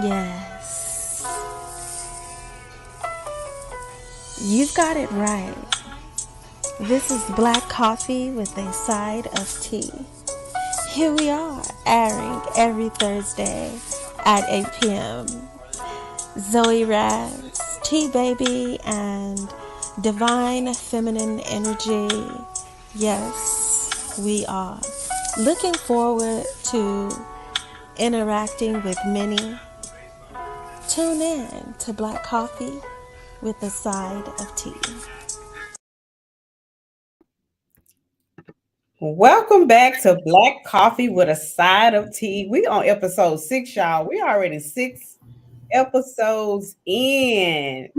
Yes, you've got it right. This is black coffee with a side of tea. Here we are, airing every Thursday at 8 p.m. Zoey Raz, Tea Baby, and Divine Feminine Energy. Yes, we are looking forward to interacting with many. Tune in to Black Coffee with a side of tea. Welcome back to Black Coffee with a Side of Tea. We on episode 6, y'all. We already 6 episodes in.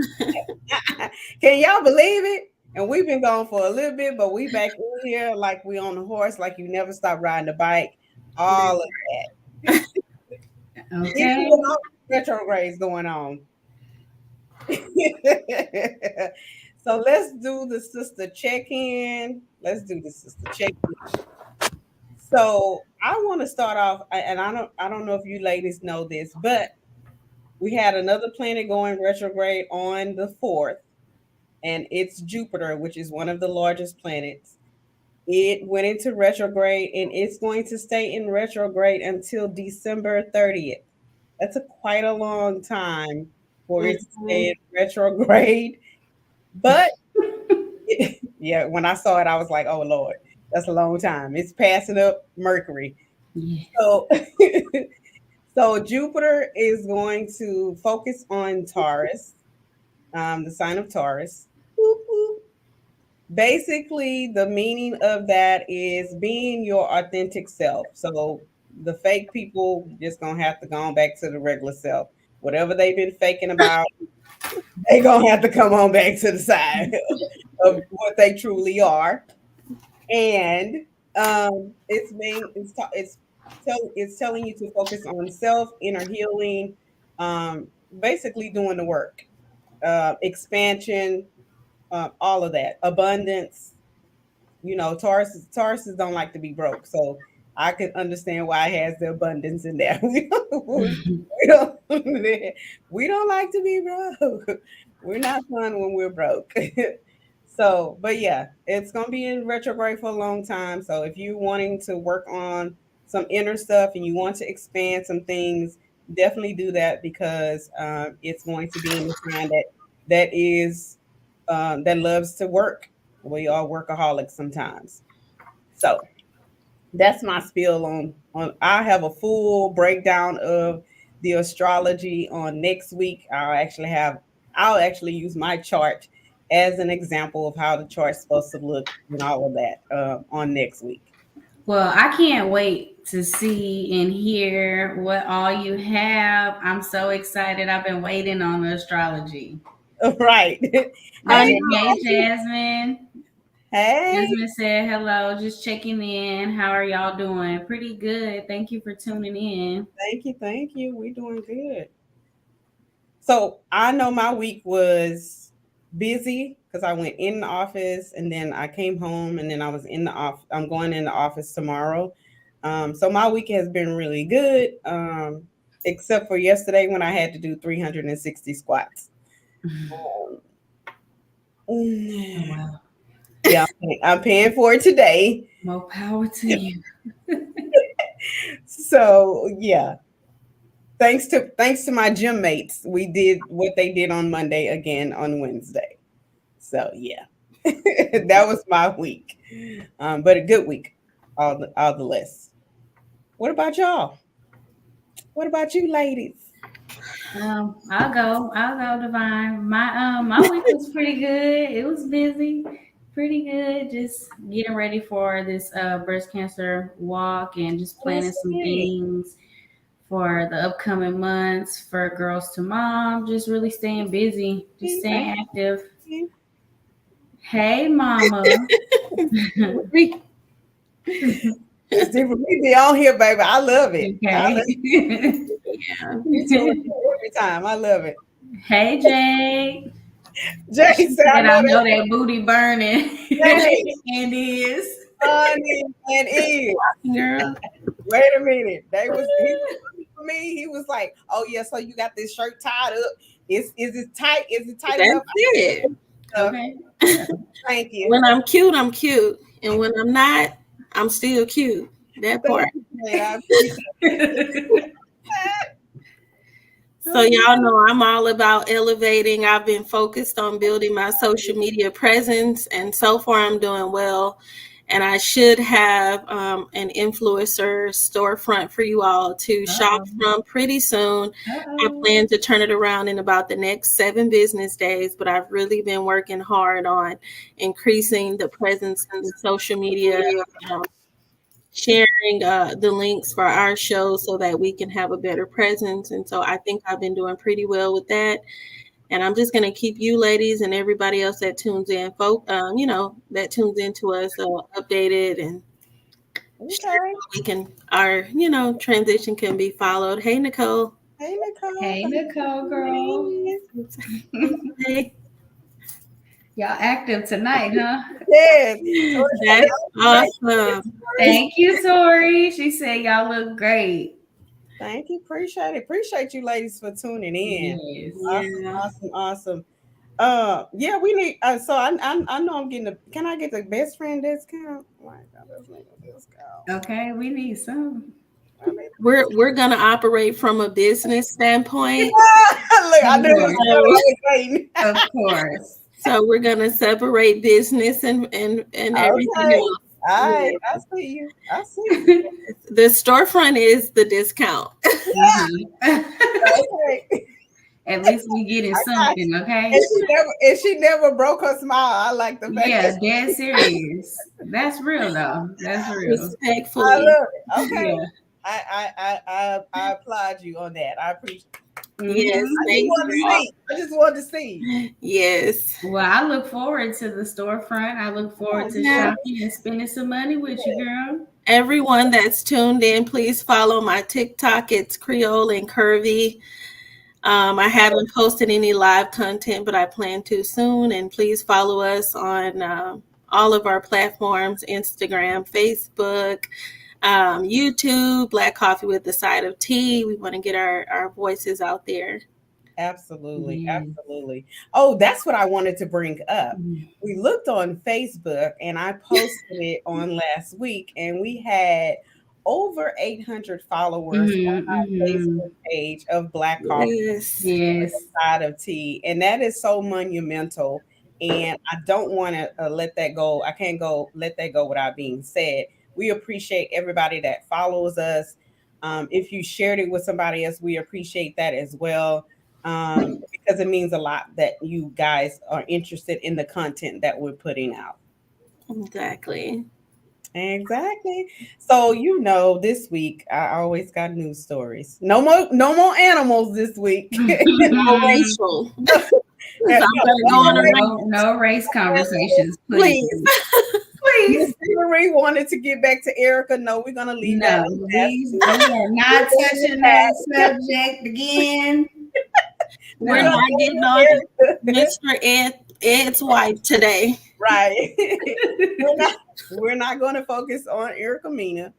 Can y'all believe it? And we've been gone for a little bit, but we back in here like we on the horse, like you never stop riding the bike. All of that. Even Okay. with all the retrogrades going on. So let's do the sister check-in. Let's do the sister check-in. So I want to start off, and I don't know if you ladies know this, but we had another planet going retrograde on the 4th, and it's Jupiter, which is one of the largest planets. It went into retrograde, and it's going to stay in retrograde until December 30th. That's quite a long time for it to stay Mhm. in retrograde. But yeah, when I saw it, I was like, "Oh Lord, that's a long time." It's passing up Mercury. Yes. So, so Jupiter is going to focus on Taurus, the sign of Taurus. Boop, boop. Basically, the meaning of that is being your authentic self. So the fake people just gonna have to go on back to the regular self. Whatever they've been faking about, they gonna have to come on back to the side of what they truly are. And it's telling you to focus on self, inner healing, basically doing the work, expansion, all of that, abundance. Tauruses don't like to be broke, so I can understand why it has the abundance in there. Don't we don't like to be broke. We're not fun when we're broke. So, but yeah, it's gonna be in retrograde for a long time. So if you're wanting to work on some inner stuff and you want to expand some things, definitely do that because it's going to be in the sign that loves to work. We are workaholics sometimes. So that's my spiel on. I have a full breakdown of the astrology on next week. I'll actually use my chart as an example of how the chart's supposed to look and all of that on next week. Well, I can't wait to see and hear what all you have. I'm so excited. I've been waiting on the astrology. Right. Oh, Hey, hey, Jasmine. hey. Jasmine said hello, just checking in. How are y'all doing? Pretty good. Thank you for tuning in. Thank you, thank you. We're doing good. So I know my week was busy because I went in the office and then I came home and then I was in the office. I'm going in the office tomorrow. So my week has been really good, except for yesterday when I had to do 360 squats. Um, Oh, mm, wow. yeah, I'm paying for it today. More power to you. So yeah, thanks to my gym mates, we did what they did on Monday again on Wednesday. So yeah, that was my week, but a good week, all the less. What about y'all? What about you, ladies? I'll go, Divine. My week was pretty good. It was busy, pretty good. Just getting ready for this breast cancer walk and just planning That's some it. things for the upcoming months for Girls to Mom. Just really staying busy, just Thank staying active. you. Hey, Mama. We it's different. We be on here, baby. I love it. I love Okay. it. We doing it every time. I love it. Hey, Jade. Jay She said, "I said, know "I know that." that booty burning," Hey, and is honey and Eve. girl. Wait a minute. They was he was for me. He was like, "Oh yeah, so you got this shirt tied up. Is it tight? Is it tight That's enough?" it. Okay. Thank you. When I'm cute, I'm cute. And when I'm not, I'm still cute. That part. Thank you, man. I appreciate So y'all know I'm all about elevating. I've been focused on building my social media presence, and so far I'm doing well. And I should have an influencer storefront for you all to shop from pretty soon. I plan to turn it around in about the next 7 business days, but I've really been working hard on increasing the presence in the social media, sharing the links for our show so that we can have a better presence. And so I think I've been doing pretty well with that. And I'm just going to keep you ladies and everybody else that tunes in, that tunes into us updated, and Okay. we can, our, transition can be followed. Hey, Nicole. Hey, Nicole. Hey, Nicole, girl. Hey. Y'all active tonight, huh? Yes. That's awesome. Thank you, Tori. She said y'all look great. Thank you. Appreciate it. Appreciate you ladies for tuning in. Yes. Awesome. Yeah, we need. So I know I'm getting the. Can I get the best friend discount? Oh my God, let's make a discount. Okay, we need some. We're gonna operate from a business standpoint. Look, I knew it was waiting. Of course. So we're gonna separate business and everything else. All right, I see you. The storefront is the discount. Okay. At least we getting something, okay? And she never broke her smile. I like the fact. Yeah, dead serious. That's real though. That's real. Respectfully. I love it. Okay. Yeah. I applaud you on that. I appreciate it. Yes, I just wanted to see. Yes. Well, I look forward to the storefront. I look forward to shopping and spending some money with you, girl. Everyone that's tuned in, please follow my TikTok. It's Creole and Curvy. I haven't posted any live content, but I plan to soon. And please follow us on all of our platforms: Instagram, Facebook, YouTube, Black Coffee with the Side of Tea. We want to get our voices out there. Absolutely. Oh, that's what I wanted to bring up. We looked on Facebook and I posted it on last week, and we had over 800 followers on our Facebook page of Black Coffee Yes. with the Side of Tea. And that is so monumental. And I don't want to let that go. I can't let that go without being said. We appreciate everybody that follows us. If you shared it with somebody else, we appreciate that as well. Because it means a lot that you guys are interested in the content that we're putting out. Exactly. So this week I always got news stories. No more animals this week. No racial. No race conversations, please. Please. Marie wanted to get back to Erica. No, we're gonna leave that. We are not touching that subject again. We're not getting on Mr. Ed's wife today. Right. We're not going to focus on Erica Mina,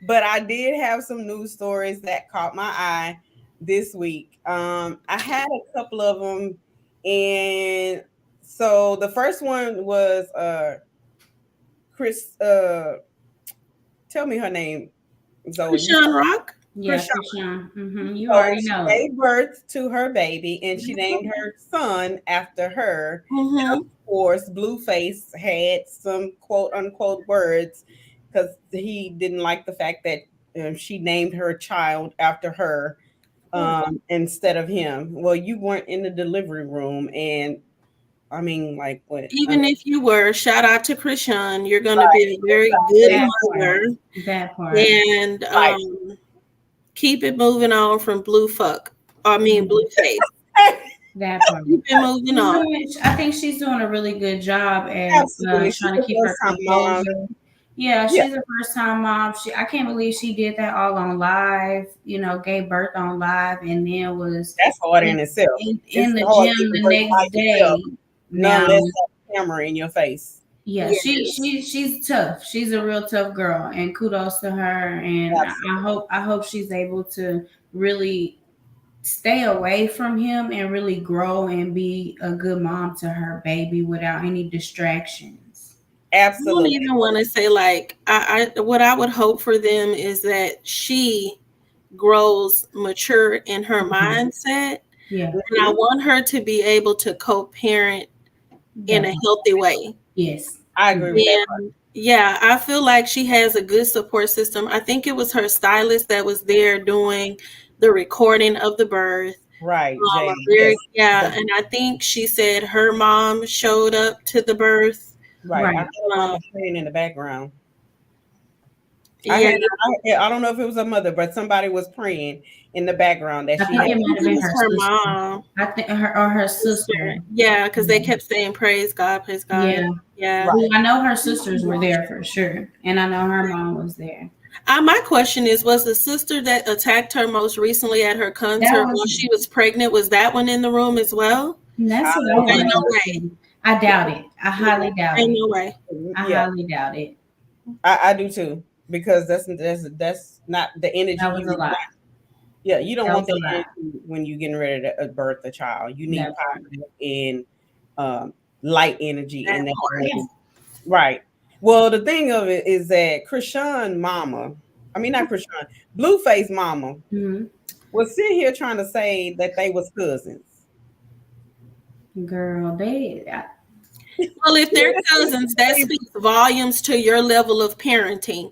but I did have some news stories that caught my eye this week. I had a couple of them, and so the first one was Chris. Tell me her name, Zoey. Krishan Rock. Yeah, Krishan. You already know. She gave birth to her baby, and she named her son after her. And of course, Blueface had some quote unquote words because he didn't like the fact that she named her child after her instead of him. Well, you weren't in the delivery room, and I mean, like what? Even if you were, shout out to Krishan. You're going to be a very good mother. That part. And keep it moving on from Blueface. That part. Keep it moving on. I think she's doing a really good job at trying to keep her composure. Yeah, she's a first-time mom. I can't believe she did that all on live. Gave birth on live, and then that's hard in itself. In the gym the next day. None less camera in your face. Yeah, she's tough. She's a real tough girl, and kudos to her. And I hope she's able to really stay away from him and really grow and be a good mom to her baby without any distractions. I don't even want to say like what I would hope for them is that she grows mature in her mindset. Yeah. And I want her to be able to co-parent in a healthy way. Yes. I agree with that part. Yeah, I feel like she has a good support system. I think it was her stylist that was there doing the recording of the birth. Right, Jay. Yeah, and I think she said her mom showed up to the birth. Right. I had a mama praying in the background. Yeah. I don't know if it was a mother, but somebody was praying in the background that I think it might have been her mom. I think her sister. Yeah, because they kept saying praise God, praise God. Yeah. Right. Well, I know her sisters were there for sure, and I know her mom was there. My question is, was the sister that attacked her most recently at her concert while she was pregnant, was that one in the room as well? That's what I want. No way. I doubt it. I highly doubt it. No way. I highly doubt it. I do too, because that's not the energy. That was a lot. Yeah, you don't want that energy when you're getting ready to birth a child. You need positive and light energy in that. Right. Well, the thing of it is that Blueface mama was sitting here trying to say that they was cousins. Girl, well, if they're cousins, that speaks volumes to your level of parenting.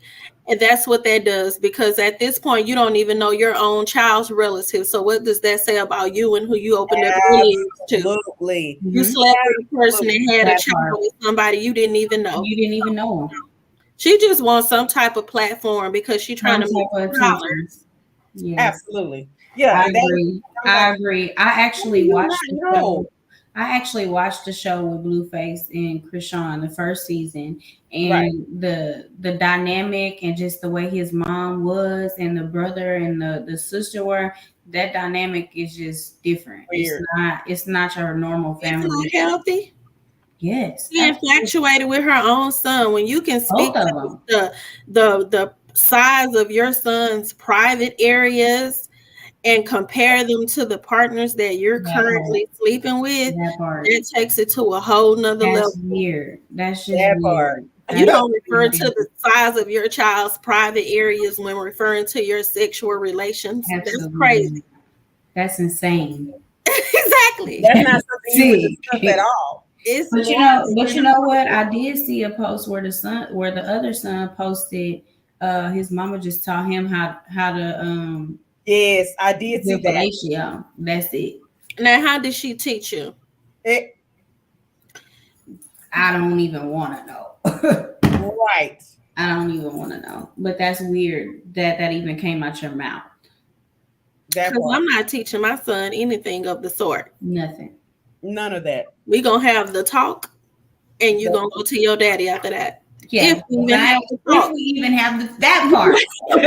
And that's what that does, because at this point, you don't even know your own child's relative. So what does that say about you and who you opened up to? Absolutely. You slept with a person and had a child with somebody you didn't even know. You didn't even know them. She just wants some type of platform because she's trying to make dollars. Yes. Absolutely. Yeah. I agree. I actually watched the show. I actually watched the show with Blueface and Krishan the first season, and the dynamic and just the way his mom was and the brother and the sister were, that dynamic is just different. Weird. It's not your normal family. It's not healthy. Yes. She infatuated with her own son. When you can speak to the size of your son's private areas and compare them to the partners that you're currently sleeping with, that takes it to a whole nother level. Weird. That's just that weird. You don't refer to the size of your child's private areas when referring to your sexual relations. Absolutely. That's crazy. That's insane. Exactly. That's not something you would discuss at all. But you know what? I did see a post where the other son posted his mama just taught him how to Yes, I did see that. Ratio. That's it. Now, how did she teach you? I don't even want to know. Right. I don't even want to know. But that's weird that even came out your mouth. Because I'm not teaching my son anything of the sort. Nothing. None of that. We're going to have the talk, and you're going to go to your daddy after that. Yeah, if we even have that part. I'm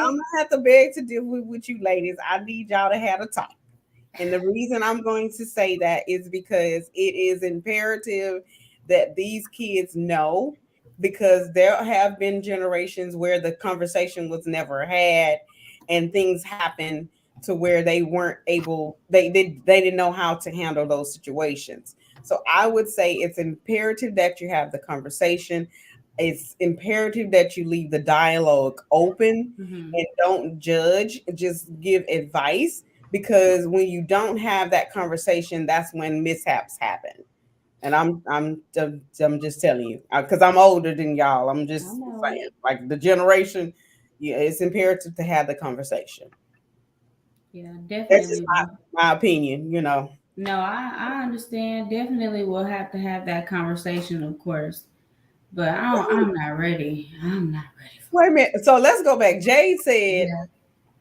gonna have to beg to deal with you ladies. I need y'all to have a talk. And the reason I'm going to say that is because it is imperative that these kids know, because there have been generations where the conversation was never had and things happened to where they weren't able, they didn't know how to handle those situations. So I would say it's imperative that you have the conversation. It's imperative that you leave the dialogue open and don't judge, just give advice, because when you don't have that conversation, that's when mishaps happen. And I'm just telling you, because I'm older than y'all. I'm just saying, like the generation, it's imperative to have the conversation. Yeah, definitely. That's just my opinion, No, I understand. Definitely we'll have to have that conversation, of course. But I'm not ready. I'm not ready. Wait a minute. So let's go back. Jade said,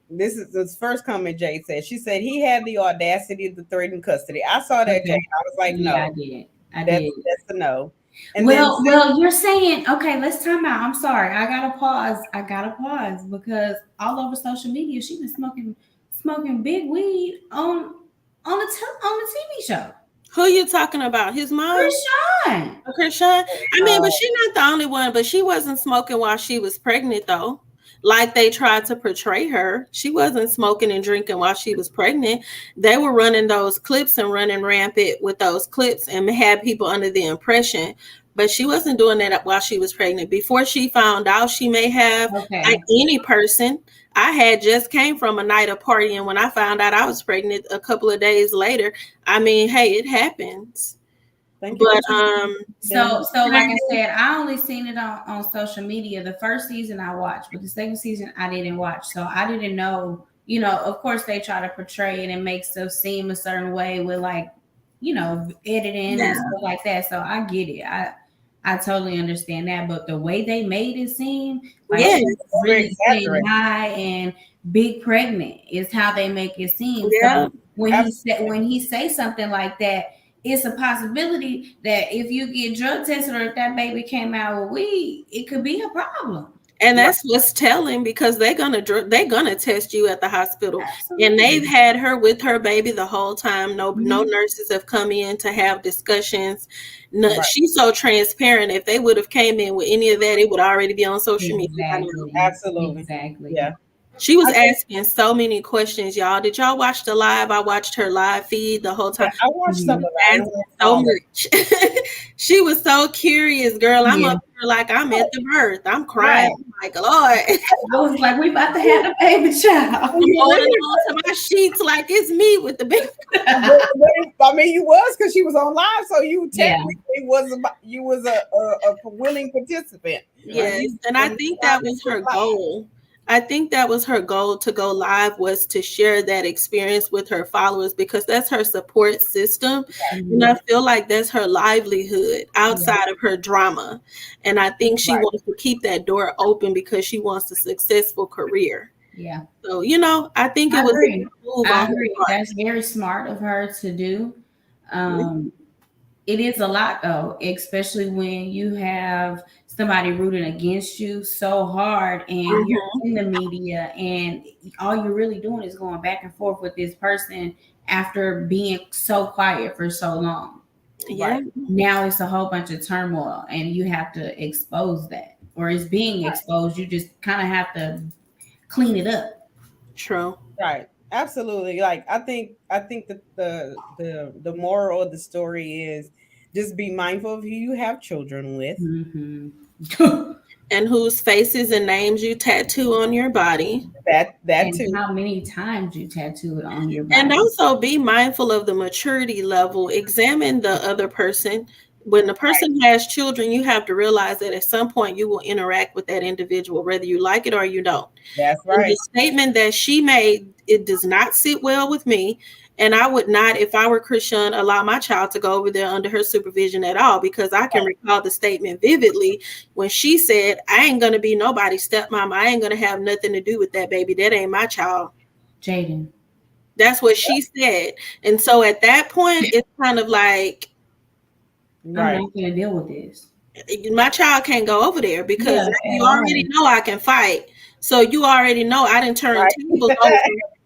this is the first comment Jade said. She said he had the audacity to threaten custody. I saw that, Jade. I was like, no. I did. That's a no. And well, you're saying, okay, let's time out. I'm sorry. I gotta pause because all over social media, she's been smoking big weed on the TV show. Who you talking about? His mom? Krishan. I mean, but she's not the only one, but she wasn't smoking while she was pregnant, though. like they tried to portray her. She wasn't smoking and drinking while she was pregnant. They were running those clips and running rampant with those clips and had people under the impression. But she wasn't doing that while she was pregnant. Before she found out, she may have, like any person. I had just came from a night of partying when I found out I was pregnant a couple of days later. I mean, hey, it happens. But so like I said, I only seen it on social media. The first season I watched, but the second season I didn't watch. So I didn't know, you know, of course they try to portray it and make stuff seem a certain way with, like, you know, editing and stuff like that. So I get it. I totally understand that. But the way they made it seem like she's really high and big pregnant is how they make it seem. So when he say something like that, it's a possibility that if you get drug tested or if that baby came out with weed, it could be a problem. And that's what's telling, because they're gonna test you at the hospital. Absolutely. And they've had her with her baby the whole time. No nurses have come in to have discussions. No, she's so transparent. If they would have came in with any of that, it would already be on social media. Absolutely. Exactly. Yeah. She was asking so many questions, y'all. Did y'all watch the live? I watched her live feed the whole time. I watched some of that. So much. She was so curious, girl. I'm up here like I'm at the birth. I'm crying. Like, Lord. I was like, we about to have a baby child. I'm holding on to my sheets like it's me with the baby. I mean, you was, because she was on live, so you technically was a willing participant. Yes, and I think that was her goal. I think that was her goal to go live, was to share that experience with her followers, because that's her support system. And I feel like that's her livelihood outside of her drama. And I think she wants to keep that door open because she wants a successful career. Yeah. So, you know, I think it was a move. I agree. That's very smart of her to do. It is a lot, though, especially when you have somebody rooting against you so hard and you're in the media and all you're really doing is going back and forth with this person after being so quiet for so long. Yeah. Now it's a whole bunch of turmoil and you have to expose that, or it's being exposed. You just kind of have to clean it up. True. Right. Absolutely. Like, I think that the moral of the story is just be mindful of who you have children with. And whose faces and names you tattoo on your body. That and too. How many times you tattoo it on your body. And also be mindful of the maturity level. Examine the other person. When the person has children, you have to realize that at some point you will interact with that individual, whether you like it or you don't. That's right. And the statement that she made, it does not sit well with me. And I would not, if I were Christian, allow my child to go over there under her supervision at all, because I can recall the statement vividly when she said, I ain't going to be nobody's stepmom. I ain't going to have nothing to do with that baby. That ain't my child. Jaden. That's what she said. And so at that point, it's kind of like, I'm not going to deal with this. My child can't go over there because you already know I can fight. So you already know I didn't turn tables over.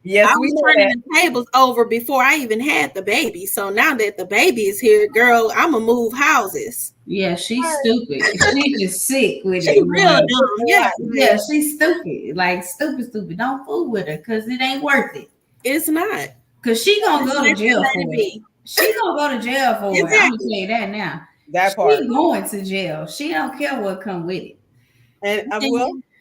Yes, I was turning the tables over before I even had the baby. So now that the baby is here, girl, I'm gonna move houses. Yeah, she's stupid. She's just sick with it. She real dumb. Yeah, she's stupid. Like stupid. Don't fool with her because it ain't worth it. It's not. Because she gonna go to jail for it. She gonna go to jail for it. I'm gonna tell you that now. That part. She's going to jail. She don't care what come with it. And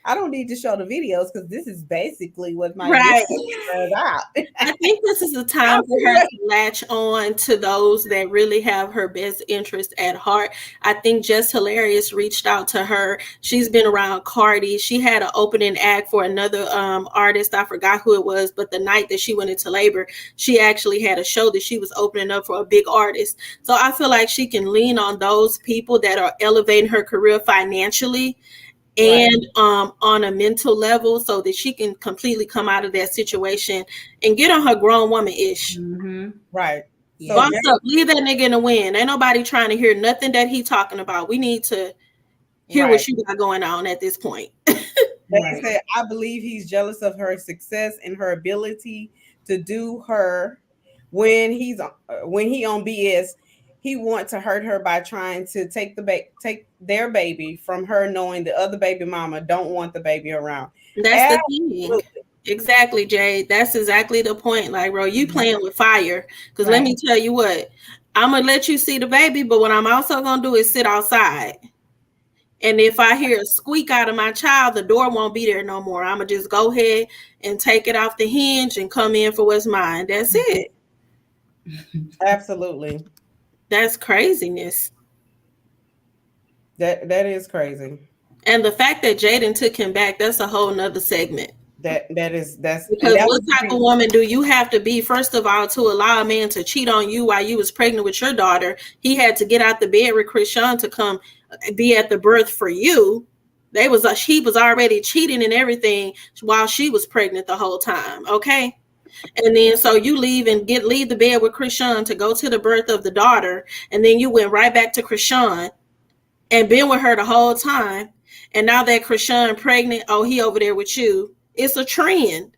I don't need to show the videos because this is basically what my is about. I think this is a time for her to latch on to those that really have her best interest at heart. I think Just Hilarious reached out to her. She's been around Cardi. She had an opening act for another artist. I forgot who it was, but the night that she went into labor, she actually had a show that she was opening up for a big artist. So I feel like she can lean on those people that are elevating her career financially and on a mental level, so that she can completely come out of that situation and get on her grown woman-ish. Right. So boss up, leave that nigga in the wind. Ain't nobody trying to hear nothing that he talking about. We need to hear what you got going on at this point. Like I said, I believe he's jealous of her success and her ability to do her when he on BS. he want to hurt her by trying to take their baby from her, knowing the other baby mama don't want the baby around. That's the thing. Exactly, Jay. That's exactly the point. Like, bro, you playing with fire. Because let me tell you what, I'm going to let you see the baby, but what I'm also going to do is sit outside. And if I hear a squeak out of my child, the door won't be there no more. I'm going to just go ahead and take it off the hinge and come in for what's mine. That's it. Absolutely. That's craziness. That is crazy. And the fact that Jaden took him back, that's a whole nother segment. That's because what type of woman do you have to be, first of all, to allow a man to cheat on you while you was pregnant with your daughter? He had to get out the bed with Krishan to come be at the birth for you. He was already cheating and everything while she was pregnant the whole time. Okay. And then so you leave the bed with Krishan to go to the birth of the daughter, and then you went right back to Krishan and been with her the whole time. And now that Krishan pregnant, he over there with you. It's a trend.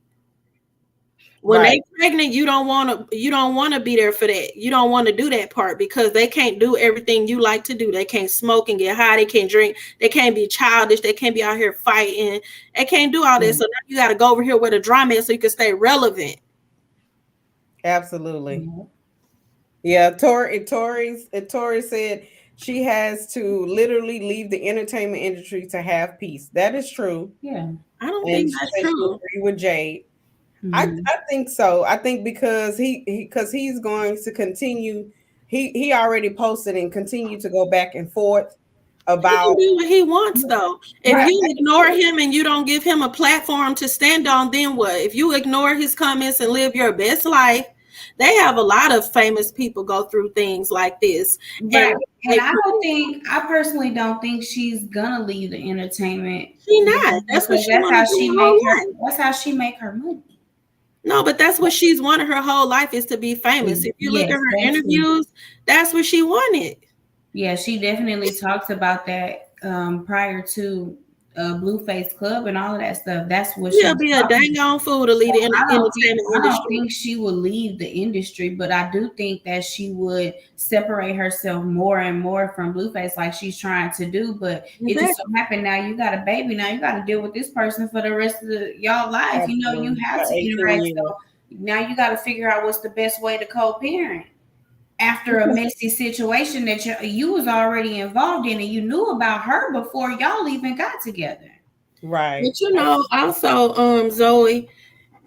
When they pregnant, you don't want to be there for that. You don't want to do that part because they can't do everything you like to do. They can't smoke and get high. They can't drink. They can't be childish. They can't be out here fighting. They can't do all this. So now you got to go over here where the drama is so you can stay relevant. Absolutely. Yeah. Tori said she has to literally leave the entertainment industry to have peace. That is true. Yeah. I don't think that's true. Agree with Jade. I think so. I think because he's going to continue. He already posted and continue to go back and forth about he can do what he wants though. If you ignore him and you don't give him a platform to stand on, then what? If you ignore his comments and live your best life, they have a lot of famous people go through things like this. Right. And I personally don't think she's gonna leave the entertainment. She's not. That's how she make her money. No, but that's what she's wanted her whole life, is to be famous. If you look at her interviews, that's what she wanted. Yeah, she definitely talks about that prior to Blueface Club and all of that stuff. That's what she'll be a dang on fool to lead the entertainment industry. I don't think she would leave the industry, but I do think that she would separate herself more and more from Blueface, like she's trying to do. But it just so happened now you got a baby. Now you got to deal with this person for the rest of y'all life. Absolutely. You know, you have to interact. So now you got to figure out what's the best way to co-parent. After a messy situation that you was already involved in and you knew about her before y'all even got together. Right. But also, Zoey,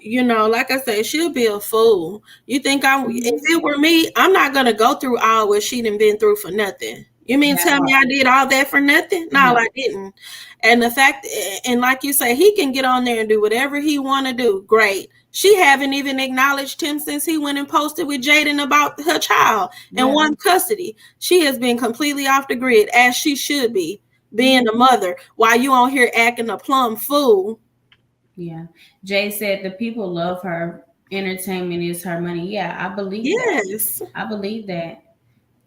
like I said, she'll be a fool. You think if it were me, I'm not going to go through all what she done been through for nothing. You mean tell me I did all that for nothing? No, I didn't. And the fact, and like you say, he can get on there and do whatever he want to do. Great. She haven't even acknowledged him since he went and posted with Jaden about her child and won custody. She has been completely off the grid, as she should be, being a mother, while you on here acting a plumb fool. Yeah. Jay said the people love her. Entertainment is her money. Yeah, I believe that. I believe that.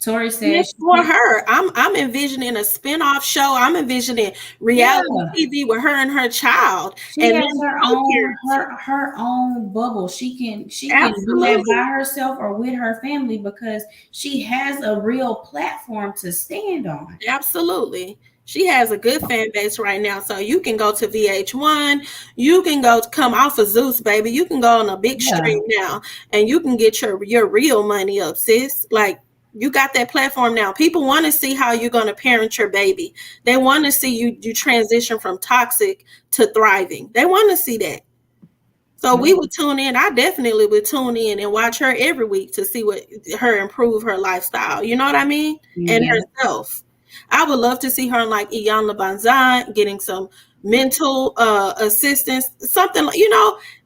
Tori says for her, I'm envisioning a spinoff show. I'm envisioning reality TV with her and her child. She has her own bubble. She can do that by herself or with her family because she has a real platform to stand on. Absolutely. She has a good fan base right now. So you can go to VH1. You can come off of Zeus, baby. You can go on a big stream now and you can get your real money up, sis. Like, you got that platform now. People want to see how you're going to parent your baby. They want to see you transition from toxic to thriving. They want to see that. So we would tune in. I definitely would tune in and watch her every week to see her improve her lifestyle. You know what I mean? And herself. I would love to see her like Iyanla Banzan getting some mental assistance, something like,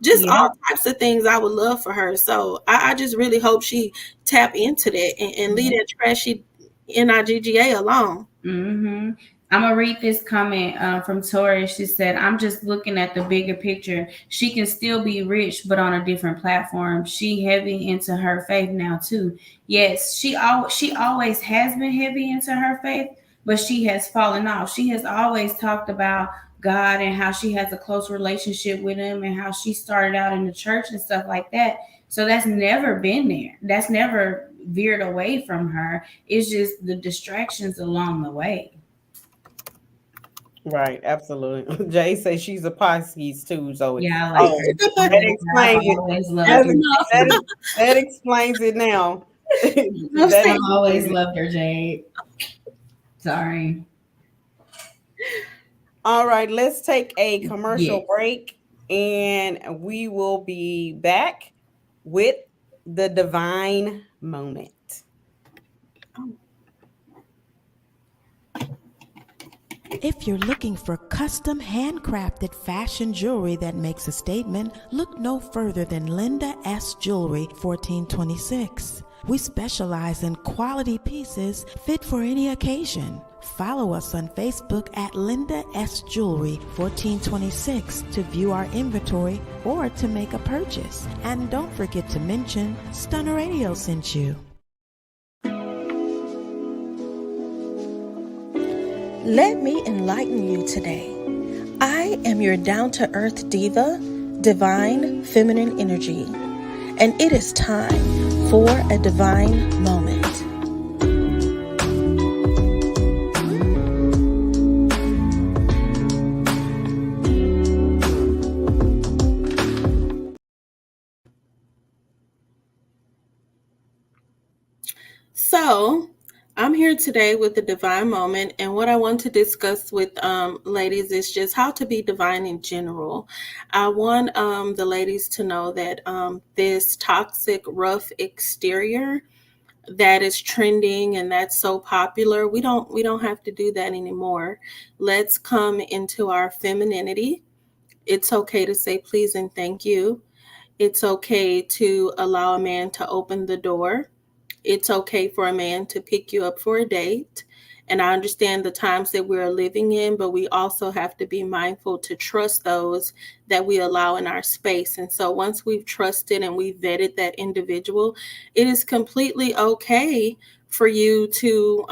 just all types of things I would love for her. So I just really hope she tap into that and leave that trashy NIGGA alone. I'm gonna read this comment from Tori. She said, I'm just looking at the bigger picture. She can still be rich, but on a different platform. She heavy into her faith now too. Yes, she always has been heavy into her faith, but she has fallen off. She has always talked about God and how she has a close relationship with him and how she started out in the church and stuff like that. So that's never been there. That's never veered away from her. It's just the distractions along the way. Right, absolutely. Jay says she's a Pisces too, Zoe. Yeah, I like Oh, her. that I've explains it. always loved That, her. that, that explains it now. I've always Explains it. loved her, Jade. Sorry. All right, let's take a commercial Yes. break and we will be back with the divine moment. If you're looking for custom handcrafted fashion jewelry that makes a statement, look no further than Linda S. Jewelry, 1426. We specialize in quality pieces fit for any occasion. Follow us on Facebook at Linda S. Jewelry 1426 to view our inventory or to make a purchase. And don't forget to mention Stunner Radio sent you. Let me enlighten you today. I am your down-to-earth diva, divine feminine energy, and it is time for a divine moment. So, I'm here today with the divine moment, and what I want to discuss with ladies is just how to be divine in general. I want the ladies to know that this toxic, rough exterior that is trending and that's so popular, we don't have to do that anymore. Let's come into our femininity. It's okay to say please and thank you. It's okay to allow a man to open the door. It's okay for a man to pick you up for a date. And I understand the times that we're living in, but we also have to be mindful to trust those that we allow in our space. And so once we've trusted and we've vetted that individual, it is completely okay for you to,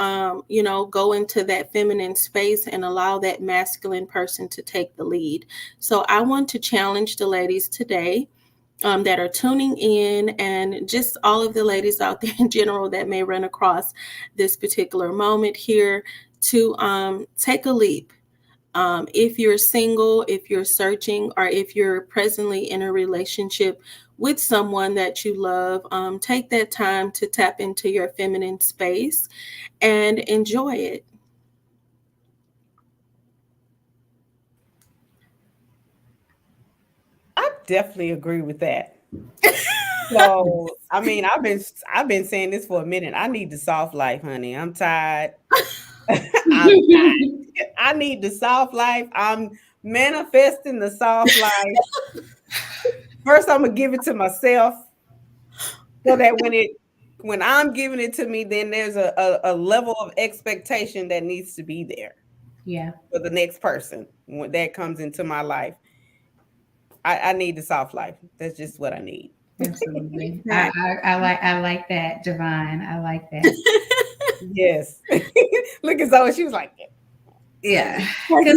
go into that feminine space and allow that masculine person to take the lead. So I want to challenge the ladies today that are tuning in, and just all of the ladies out there in general that may run across this particular moment here, to take a leap. If you're single, if you're searching, or if you're presently in a relationship with someone that you love, take that time to tap into your feminine space and enjoy it. I definitely agree with that. So, I mean, I've been saying this for a minute. I need the soft life, honey. I'm tired. I'm tired. I need the soft life. I'm manifesting the soft life. First, I'm gonna give it to myself so that when I'm giving it to me, then there's a level of expectation that needs to be there. Yeah. For the next person when that comes into my life. I need the soft life. That's just what I need. Absolutely. I like that, Divine. I like that. Yes. Look at Zoe. She was like, yeah. Because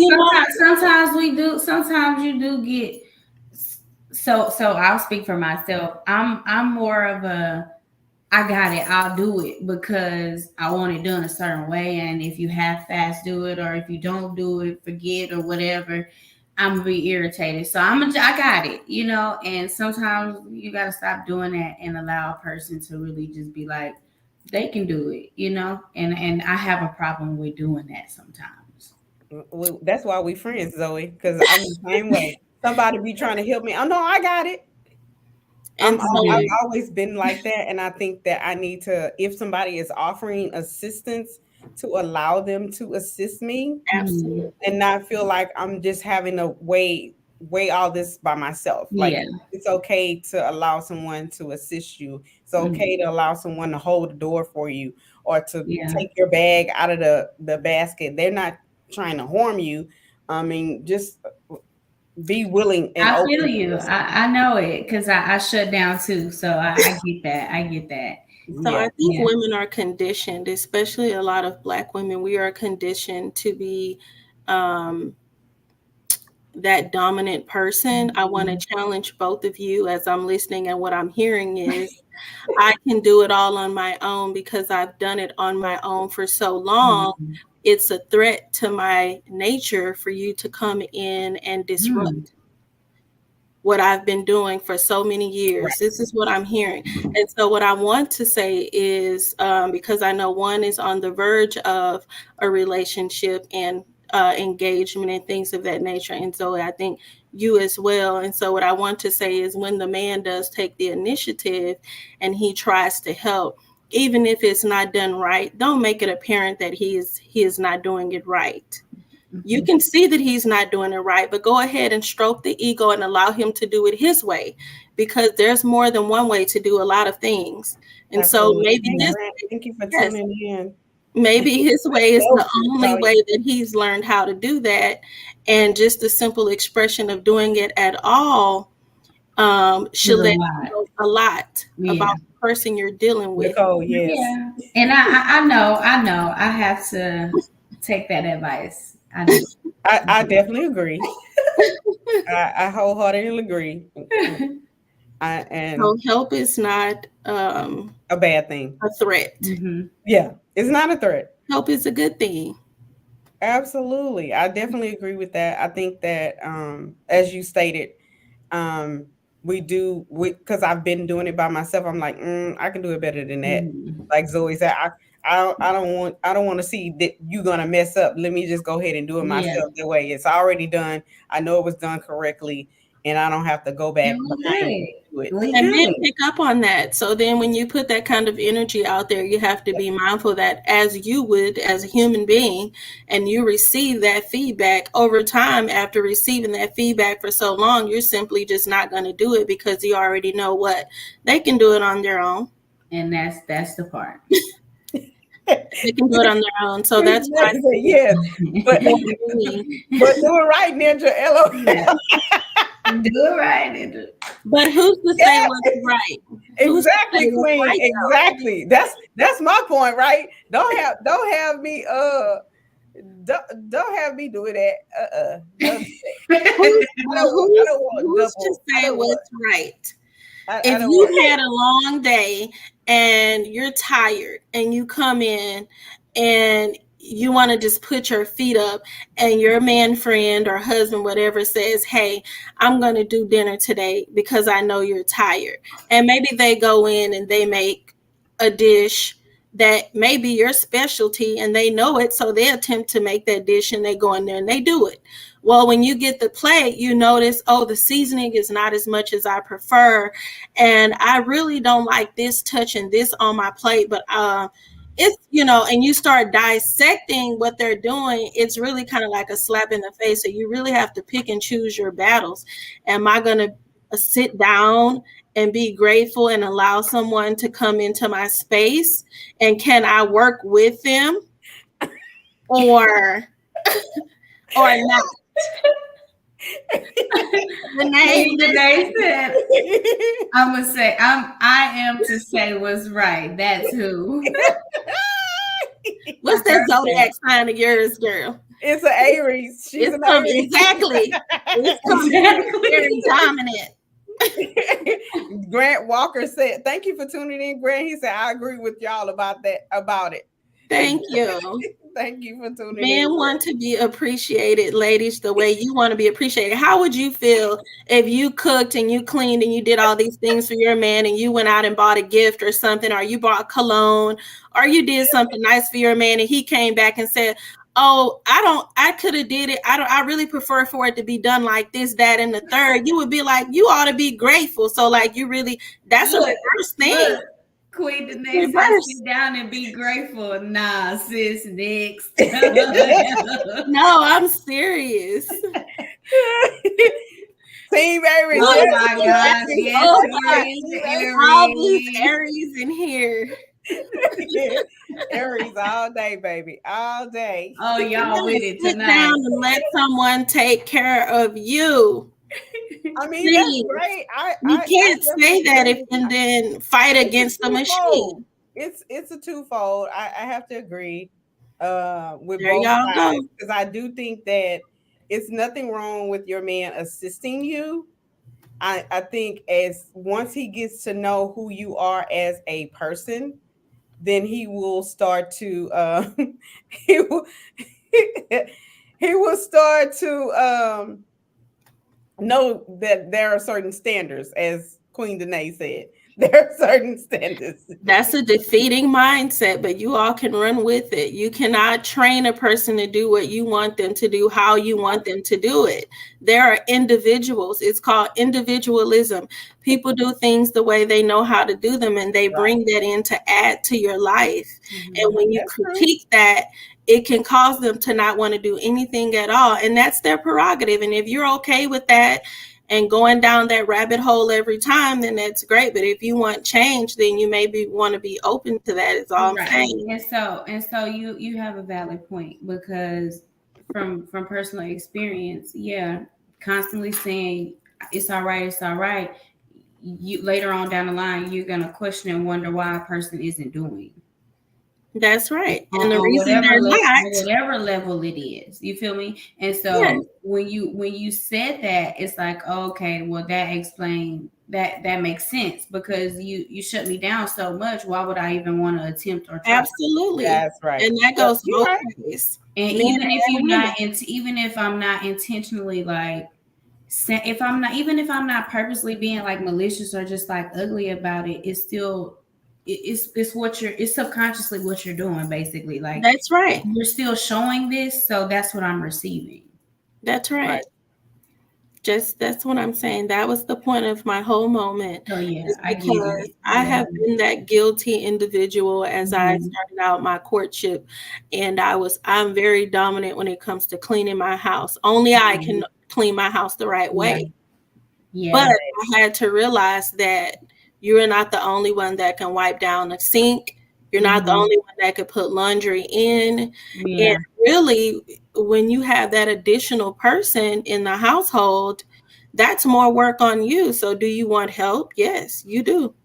sometimes you do get so I'll speak for myself. I'm more of a I got it, I'll do it because I want it done a certain way. And if you half fast do it, or if you don't do it, forget or whatever, I'm gonna be irritated. So I got it, and sometimes you gotta stop doing that and allow a person to really just be like, they can do it, and I have a problem with doing that sometimes. well, that's why we friends, Zoe, because I'm the same way. Somebody be trying to help me. Oh no, I got it. And I've always been like that, and I think that I need to, if somebody is offering assistance, to allow them to assist me, absolutely, and not feel like I'm just having to weigh all this by myself. Like, it's okay to allow someone to assist you. It's okay to allow someone to hold the door for you, or to take your bag out of the basket. They're not trying to harm you. I mean, just be willing and I open. feel you. I know it because I shut down too. So I get that. I get that. So I think women are conditioned, especially a lot of Black women, we are conditioned to be that dominant person, I want to challenge both of you as I'm listening, and what I'm hearing is I can do it all on my own because I've done it on my own for so long. It's a threat to my nature for you to come in and disrupt what I've been doing for so many years. Right. This is what I'm hearing. And so what I want to say is, because I know one is on the verge of a relationship and engagement and things of that nature. And so I think you as well. And so what I want to say is, when the man does take the initiative and he tries to help, even if it's not done right, don't make it apparent that he is not doing it right. You can see that he's not doing it right, but go ahead and stroke the ego and allow him to do it his way, because there's more than one way to do a lot of things. And Absolutely. So maybe thank you for tuning in. Maybe his way is the only way that he's learned how to do that. And just the simple expression of doing it at all should let you know a lot about the person you're dealing with. Oh, yes. Yeah. And I know I have to take that advice. I definitely agree. I wholeheartedly agree. And so help is not a bad thing, a threat. Yeah, it's not a threat. Help is a good thing. Absolutely, I definitely agree with that. I think that, as you stated, because I've been doing it by myself. I'm like, I can do it better than that. Like Zoe said, I don't want to see that you're gonna mess up. Let me just go ahead and do it myself. That way, it's already done. I know it was done correctly, and I don't have to go back behind and do it. And then pick up on that. So then, when you put that kind of energy out there, you have to be mindful that, as you would as a human being, and you receive that feedback over time. After receiving that feedback for so long, you're simply just not going to do it, because you already know what they can do it on their own. And that's the part. They can do it on their own. So that's why. Yes, but do it right, Ninja. LOL. Do it right, Ninja. But who's to say what's right? Exactly, Queen. Right, exactly. That's my point, right? Don't have me don't have me do that. Who's to say what's right? If you had a long day and you're tired and you come in and you want to just put your feet up, and your man friend or husband, whatever, says, hey, I'm going to do dinner today because I know you're tired. And maybe they go in and they make a dish that may be your specialty, and they know it. So they attempt to make that dish, and they go in there and they do it. Well, when you get the plate, you notice, the seasoning is not as much as I prefer. And I really don't like this touching this on my plate, but it's, and you start dissecting what they're doing. It's really kind of like a slap in the face. So you really have to pick and choose your battles. Am I going to sit down and be grateful and allow someone to come into my space? And can I work with them or not? They said, I'm gonna say I am to say what's right. That's who. What's that zodiac sign of yours, girl? It's an Aries. She's an Aries. Exactly. It's very dominant. Grant Walker said, "Thank you for tuning in, Grant." He said, "I agree with y'all about it." Thank you. Thank you for tuning in. Men want to be appreciated, ladies, the way you want to be appreciated. How would you feel if you cooked and you cleaned and you did all these things for your man, and you went out and bought a gift or something, or you bought cologne, or you did something nice for your man, and he came back and said, I could have did it. I really prefer for it to be done like this, that, and the third. You would be like, you ought to be grateful. So like, you really, that's a reverse thing. Queen, the next time, sit down and be grateful. Nah, sis, next. No, I'm serious. Team Aries. Oh my God. Yes, all these Aries in here. Aries all day, baby. All day. Oh, y'all with it tonight. Sit down and let someone take care of you. I mean, that's great. You can't say that and then fight against the machine. It's a twofold. I have to agree with there both y'all sides, because I do think that it's nothing wrong with your man assisting you. I think as once he gets to know who you are as a person, then he will start to he will he will start to know that there are certain standards, as Queen Danae said. There are certain standards. That's a defeating mindset, but you all can run with it. You cannot train a person to do what you want them to do, how you want them to do it. There are individuals. It's called individualism. People do things the way they know how to do them, and they bring that in to add to your life. And when you critique that, it can cause them to not want to do anything at all. And that's their prerogative. And if you're okay with that, and going down that rabbit hole every time, then that's great. But if you want change, then you maybe want to be open to that. Is all I'm saying. And so you have a valid point, because from personal experience, constantly saying it's all right. You later on down the line, you're gonna question and wonder why a person isn't doing. That's right. And the reason they're not, whatever level it is, you feel me? And so when you said that, it's like, okay, well, that explains that makes sense, because you shut me down so much. Why would I even want to attempt or try? Absolutely. That's right. And that goes both ways. And even if I'm not intentionally like, if I'm not purposely being like malicious or just like ugly about it, it's still. It's subconsciously what you're doing, basically. Like, that's right. You're still showing this, so that's what I'm receiving. That's right. That's what I'm saying. That was the point of my whole moment. Oh yeah, because I have been that guilty individual as I started out my courtship, and I'm very dominant when it comes to cleaning my house. Only I can clean my house the right way. Yeah. But I had to realize that you're not the only one that can wipe down the sink. You're not the only one that could put laundry in. Yeah. And really, when you have that additional person in the household, that's more work on you. So do you want help? Yes, you do.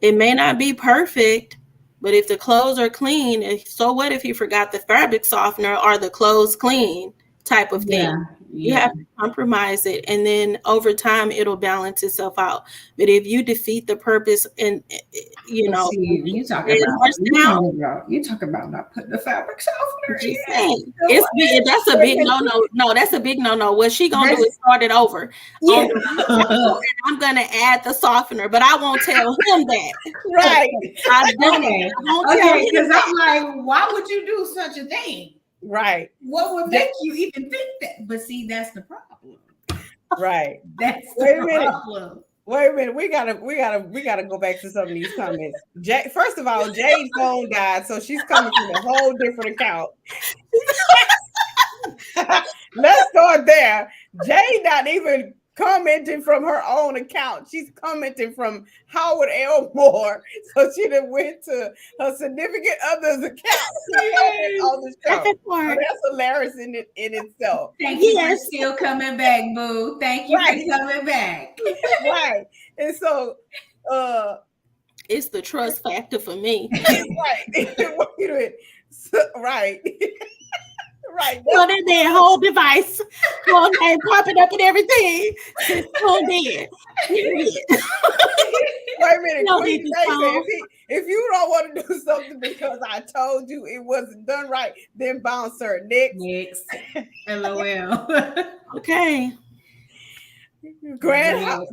It may not be perfect, but if the clothes are clean, so what if you forgot the fabric softener or the clothes clean type of thing? Yeah. You have to compromise it, and then over time it'll balance itself out. But if you defeat the purpose, and you talk about not putting the fabric softener in. That's a big no. No, that's a big no. What she gonna do is start it over. Yeah. I'm gonna add the softener, but I won't tell him that. Right. Okay. Because I'm like, why would you do such a thing? Right. What would make you even think that? But see, that's the problem. Right. That's the problem. Wait a minute. We gotta go back to some of these comments. First of all, Jade's phone died, so she's coming from a whole different account. Let's start there. Jade not even commenting from her own account. She's commenting from Howard L. Moore. So she done went to her significant other's account on the show. So that's hilarious in itself. Thank you for still coming back, boo. Thank you for coming back. Right. And so it's the trust factor for me. Right. Right. Right. So that whole device, and popping up and everything. So dead. Wait a minute. If you don't want to do something because I told you it wasn't done right, then bounce her. Next. LOL. Okay. Grant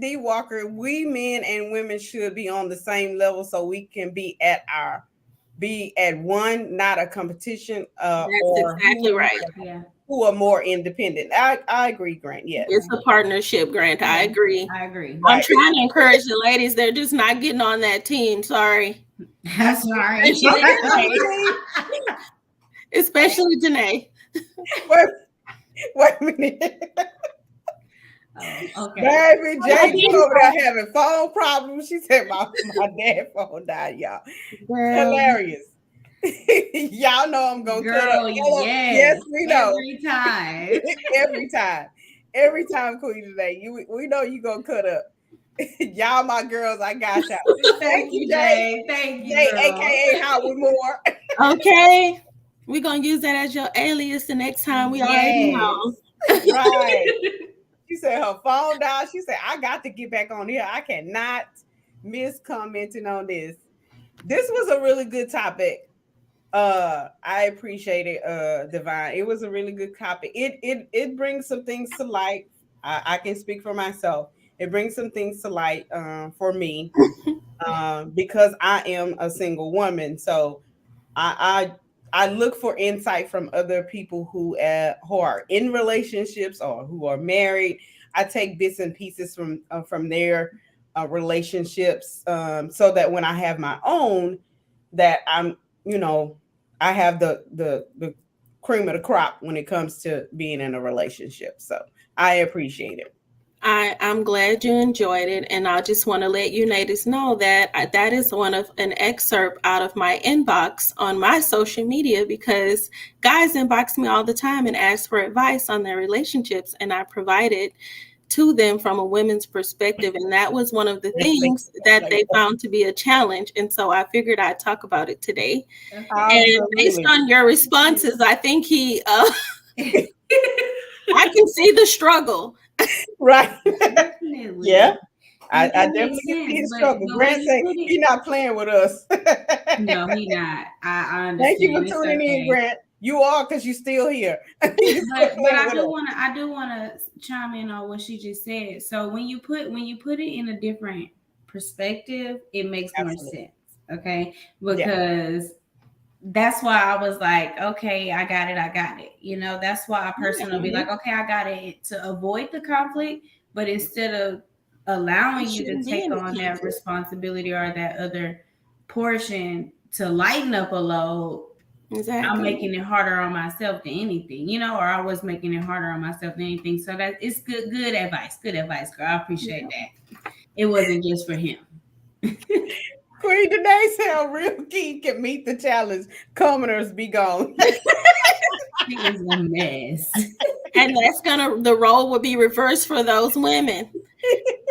D. Walker, we men and women should be on the same level so we can be at one, not a competition. That's exactly right. Who are more independent. I agree, Grant. Yes. It's a partnership, Grant. I agree. I'm trying to encourage the ladies. They're just not getting on that team. Sorry. That's right. Especially Janae. Wait a minute. Oh, okay. Baby, Jake's over there having phone problems. She said my dad's phone died, y'all. Hilarious. Y'all know I'm gonna cut up. Yes, we know. Every time, Queen today. We know you gonna cut up. Y'all, my girls, I got y'all. Thank you, Jay. Thank you, Jay, aka Howard Moore. Okay. We're gonna use that as your alias the next time. We already Yes. know. Right. She said her phone died. She said, I got to get back on here. I cannot miss commenting on this. This was a really good topic. I appreciate it, Divine. It was a really good topic. It brings some things to light. I can speak for myself. It brings some things to light for me because I am a single woman. So I look for insight from other people who are in relationships or who are married. I take bits and pieces from their relationships, so that when I have my own, that I'm, you know, I have the cream of the crop when it comes to being in a relationship. So I appreciate it. I'm glad you enjoyed it, and I just want to let you ladies know that that is one of an excerpt out of my inbox on my social media, because guys inbox me all the time and ask for advice on their relationships, and I provided to them from a women's perspective, and that was one of the things that they found to be a challenge, and so I figured I'd talk about it today. Absolutely. And based on your responses, I think I can see the struggle. Right. Definitely. Yeah. I That definitely makes can see his sense, struggle. but Grant say he's not playing with us. No, he not. I understand. Thank you for It's tuning okay. in, Grant. You are, because you're still here. You're still But playing I with do us. want to chime in on what she just said. So when you put it in a different perspective, it makes more Absolutely. sense. Okay, Yeah. because that's why I was like, okay, I got it, I got it. You know, that's why a person will be like, okay, I got it, to avoid the conflict, but instead of allowing you to Shouldn't be take any on that conflict. responsibility or that other portion to lighten up a load, Exactly. I'm making it harder on myself than anything, you know, or I was making it harder on myself than anything. So that it's good advice. Good advice, girl. I appreciate that. It wasn't just for him. Queen today said a real king can meet the challenge. Commoners be gone. He is a mess. And the role will be reversed for those women.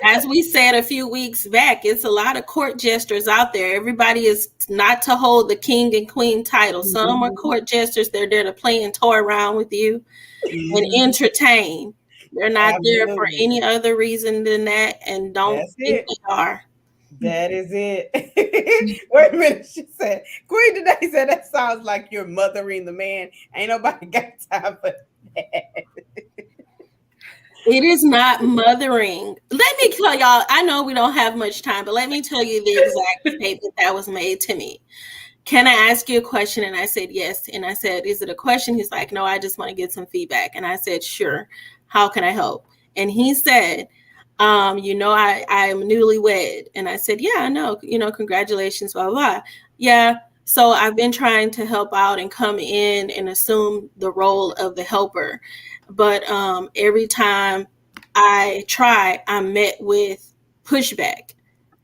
As we said a few weeks back, it's a lot of court jesters out there. Everybody is not to hold the king and queen title. Some are court jesters. They're there to play and toy around with you and entertain. They're not there for Absolutely. any other reason than that, and don't That's think it. they are. That is it. Wait a minute. She said, Queen today said that sounds like you're mothering the man. Ain't nobody got time for that. It is not mothering. Let me tell y'all, I know we don't have much time, but let me tell you the exact statement that was made to me. Can I ask you a question? And I said, yes. And I said, is it a question? He's like, no, I just want to get some feedback. And I said, sure. How can I help? And he said, I am newlywed. And I said, yeah, I know, congratulations, blah, blah, blah. Yeah. So I've been trying to help out and come in and assume the role of the helper. But every time I try, I'm met with pushback.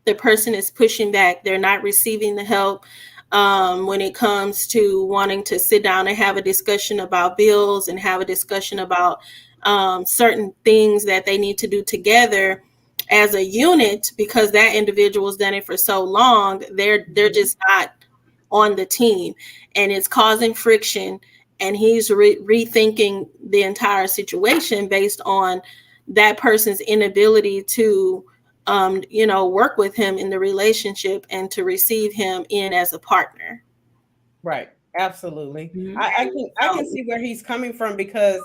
The person is pushing back. They're not receiving the help. When it comes to wanting to sit down and have a discussion about bills and have a discussion about certain things that they need to do together as a unit, because that individual's done it for so long, they're just not on the team, and it's causing friction, and he's rethinking the entire situation based on that person's inability to work with him in the relationship and to receive him in as a partner. Right. Absolutely. Mhm. I can see where he's coming from, because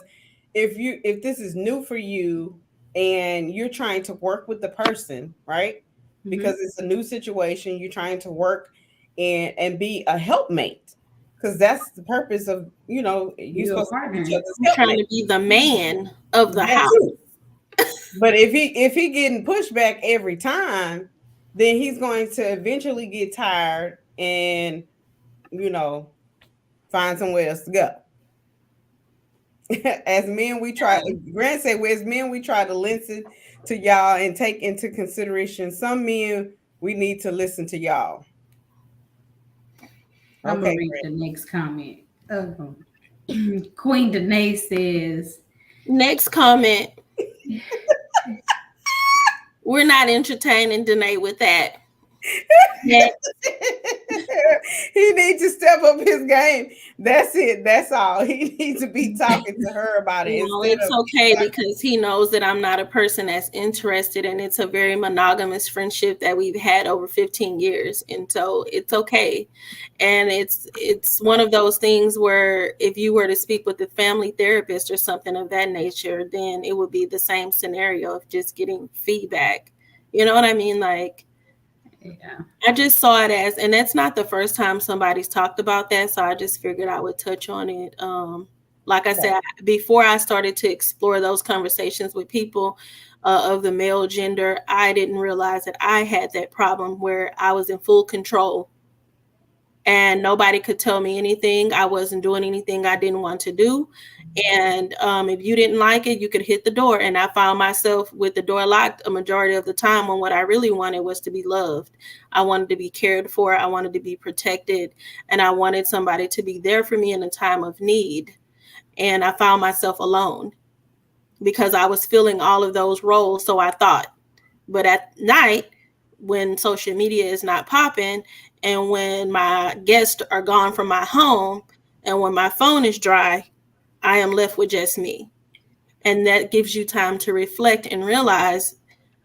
if this is new for you and you're trying to work with the person, right? Because it's a new situation, you're trying to work and be a helpmate. Because that's the purpose of, you're You're a supposed to be partner. each other's I'm trying helpmate. to be the man of the That house. too. But if he getting pushback every time, then he's going to eventually get tired and find somewhere else to go. As men, we try. Grant said, "Well, as men, we try to listen to y'all and take into consideration. Some men, we need to listen to y'all." I'm Okay, gonna read Grant. the next comment. Queen Danae says, Next comment. We're not entertaining Danae with that. Yeah. He needs to step up his game. That's it. That's all. He needs to be talking to her about it. No, it's okay because he knows that I'm not a person that's interested, and it's a very monogamous friendship that we've had over 15 years. And so it's okay. And it's one of those things where if you were to speak with a family therapist or something of that nature, then it would be the same scenario of just getting feedback. You know what I mean? Like, Yeah. I just saw it as, and that's not the first time somebody's talked about that. So I just figured I would touch on it. Like I said, before I started to explore those conversations with people of the male gender, I didn't realize that I had that problem where I was in full control and nobody could tell me anything. I wasn't doing anything I didn't want to do. And if you didn't like it, you could hit the door. And I found myself with the door locked a majority of the time when what I really wanted was to be loved. I wanted to be cared for. I wanted to be protected. And I wanted somebody to be there for me in a time of need. And I found myself alone because I was filling all of those roles. So I thought, but at night, when social media is not popping and when my guests are gone from my home and when my phone is dry, I am left with just me. And that gives you time to reflect and realize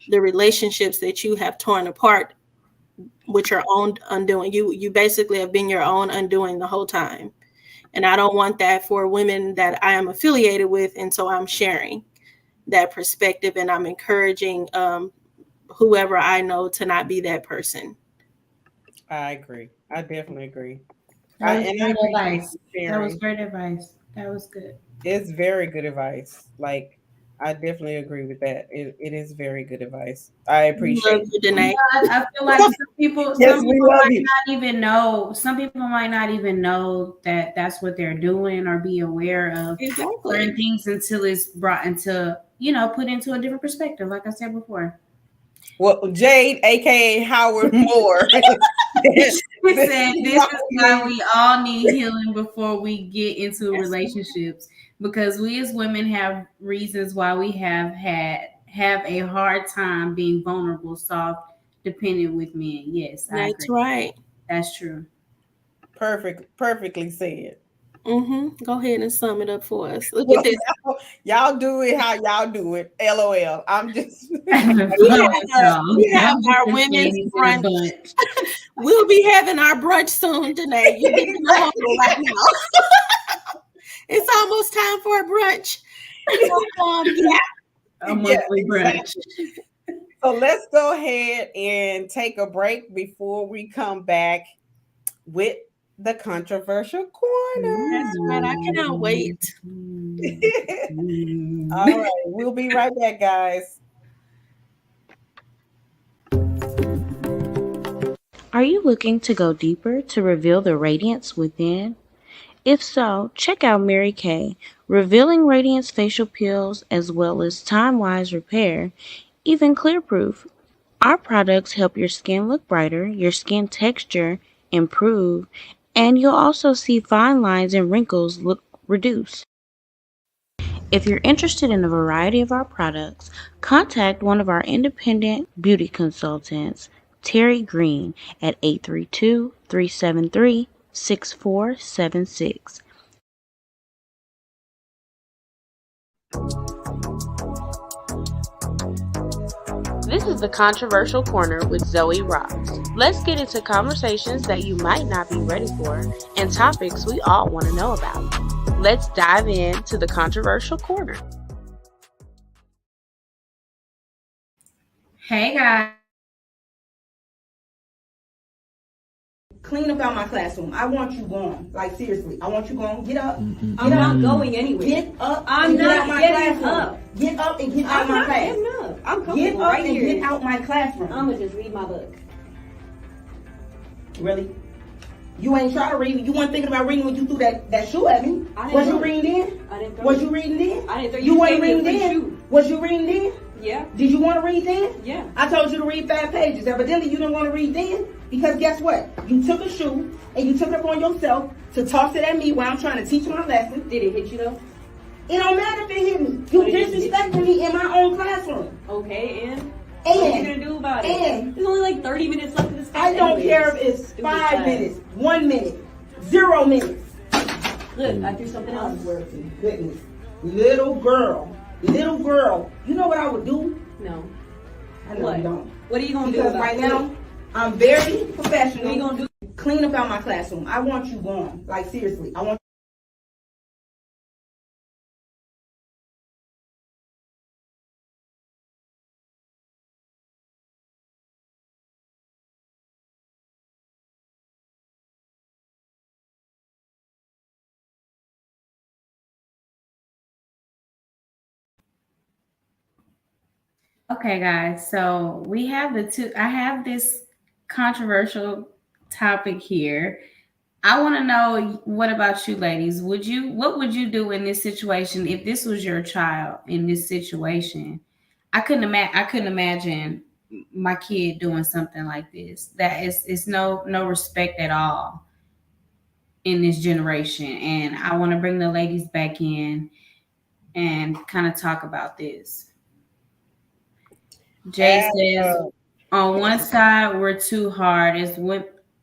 the relationships that you have torn apart with your own undoing. You basically have been your own undoing the whole time. And I don't want that for women that I am affiliated with. And so I'm sharing that perspective and I'm encouraging whoever I know to not be that person. I agree. I definitely agree. That was great advice. That was great advice. That was good. It's very good advice. Like, I definitely agree with that. It is very good advice. I appreciate it. Yeah, I feel like some people might not even know. Some people might not even know that that's what they're doing or be aware of certain things until it's brought into, put into a different perspective. Like I said before. Well, Jade, aka Howard Moore, said this is why we all need healing before we get into relationships, because we as women have reasons why we have a hard time being vulnerable, soft, dependent with men. Yes, that's right. That's true. Perfectly said. Go ahead and sum it up for us. Look at this. Y'all do it how y'all do it. LOL. I'm just. we have our women's brunch. We'll be having our brunch soon, Danae. You're getting hungry right now. It's almost time for a brunch. A monthly brunch. So let's go ahead and take a break before we come back with the controversial corner. That's right. I cannot wait. All right. We'll be right back, guys. Are you looking to go deeper to reveal the radiance within? If so, check out Mary Kay, Revealing Radiance Facial Peels as well as Time-Wise Repair, even Clear Proof. Our products help your skin look brighter, your skin texture improve, and you'll also see fine lines and wrinkles look reduced. If you're interested in a variety of our products, contact one of our independent beauty consultants, Terry Green, at 832-373-6476. This is the Controversial Corner with Zoey Raz. Let's get into conversations that you might not be ready for and topics we all want to know about. Let's dive into the Controversial Corner. Hey guys. Clean up out my classroom. I want you gone. Like, seriously. I want you gone. Get up. I'm not going anywhere. Get up. I'm not getting up. Get up and get out my class. I'm comfortable Get up right and here. get out my classroom. I'm going to just read my book. Really? You ain't trying to read. You weren't thinking about reading when you threw that shoe at me. Was you reading then? I didn't throw Was you reading then? I didn't throw you weren't reading then? Was you reading then? Yeah. Did you want to read then? Yeah. I told you to read 5 pages. Evidently, you didn't want to read then. Because guess what? You took a shoe and you took it upon yourself to toss it at me while I'm trying to teach my lesson. Did it hit you though? It don't matter if it hit me. You disrespecting me in my own classroom. Okay, What are you gonna do about it? There's only like 30 minutes left of this class. I don't care if it's 5 minutes, 1 minute, 0 minutes. Look, I threw something else. Goodness. Little girl. You know what I would do? No. I know you don't. What are you gonna do Because about right it? now, I'm very professional. What are you gonna do? Clean up out my classroom. I want you gone. Like, seriously. I want. Okay, guys. So we have I have this controversial topic here. I want to know, what about you ladies? What would you do in this situation if this was your child in this situation? I couldn't imagine my kid doing something like this. That is no respect at all in this generation. And I want to bring the ladies back in and kind of talk about this. Jay says, on one side, we're too hard.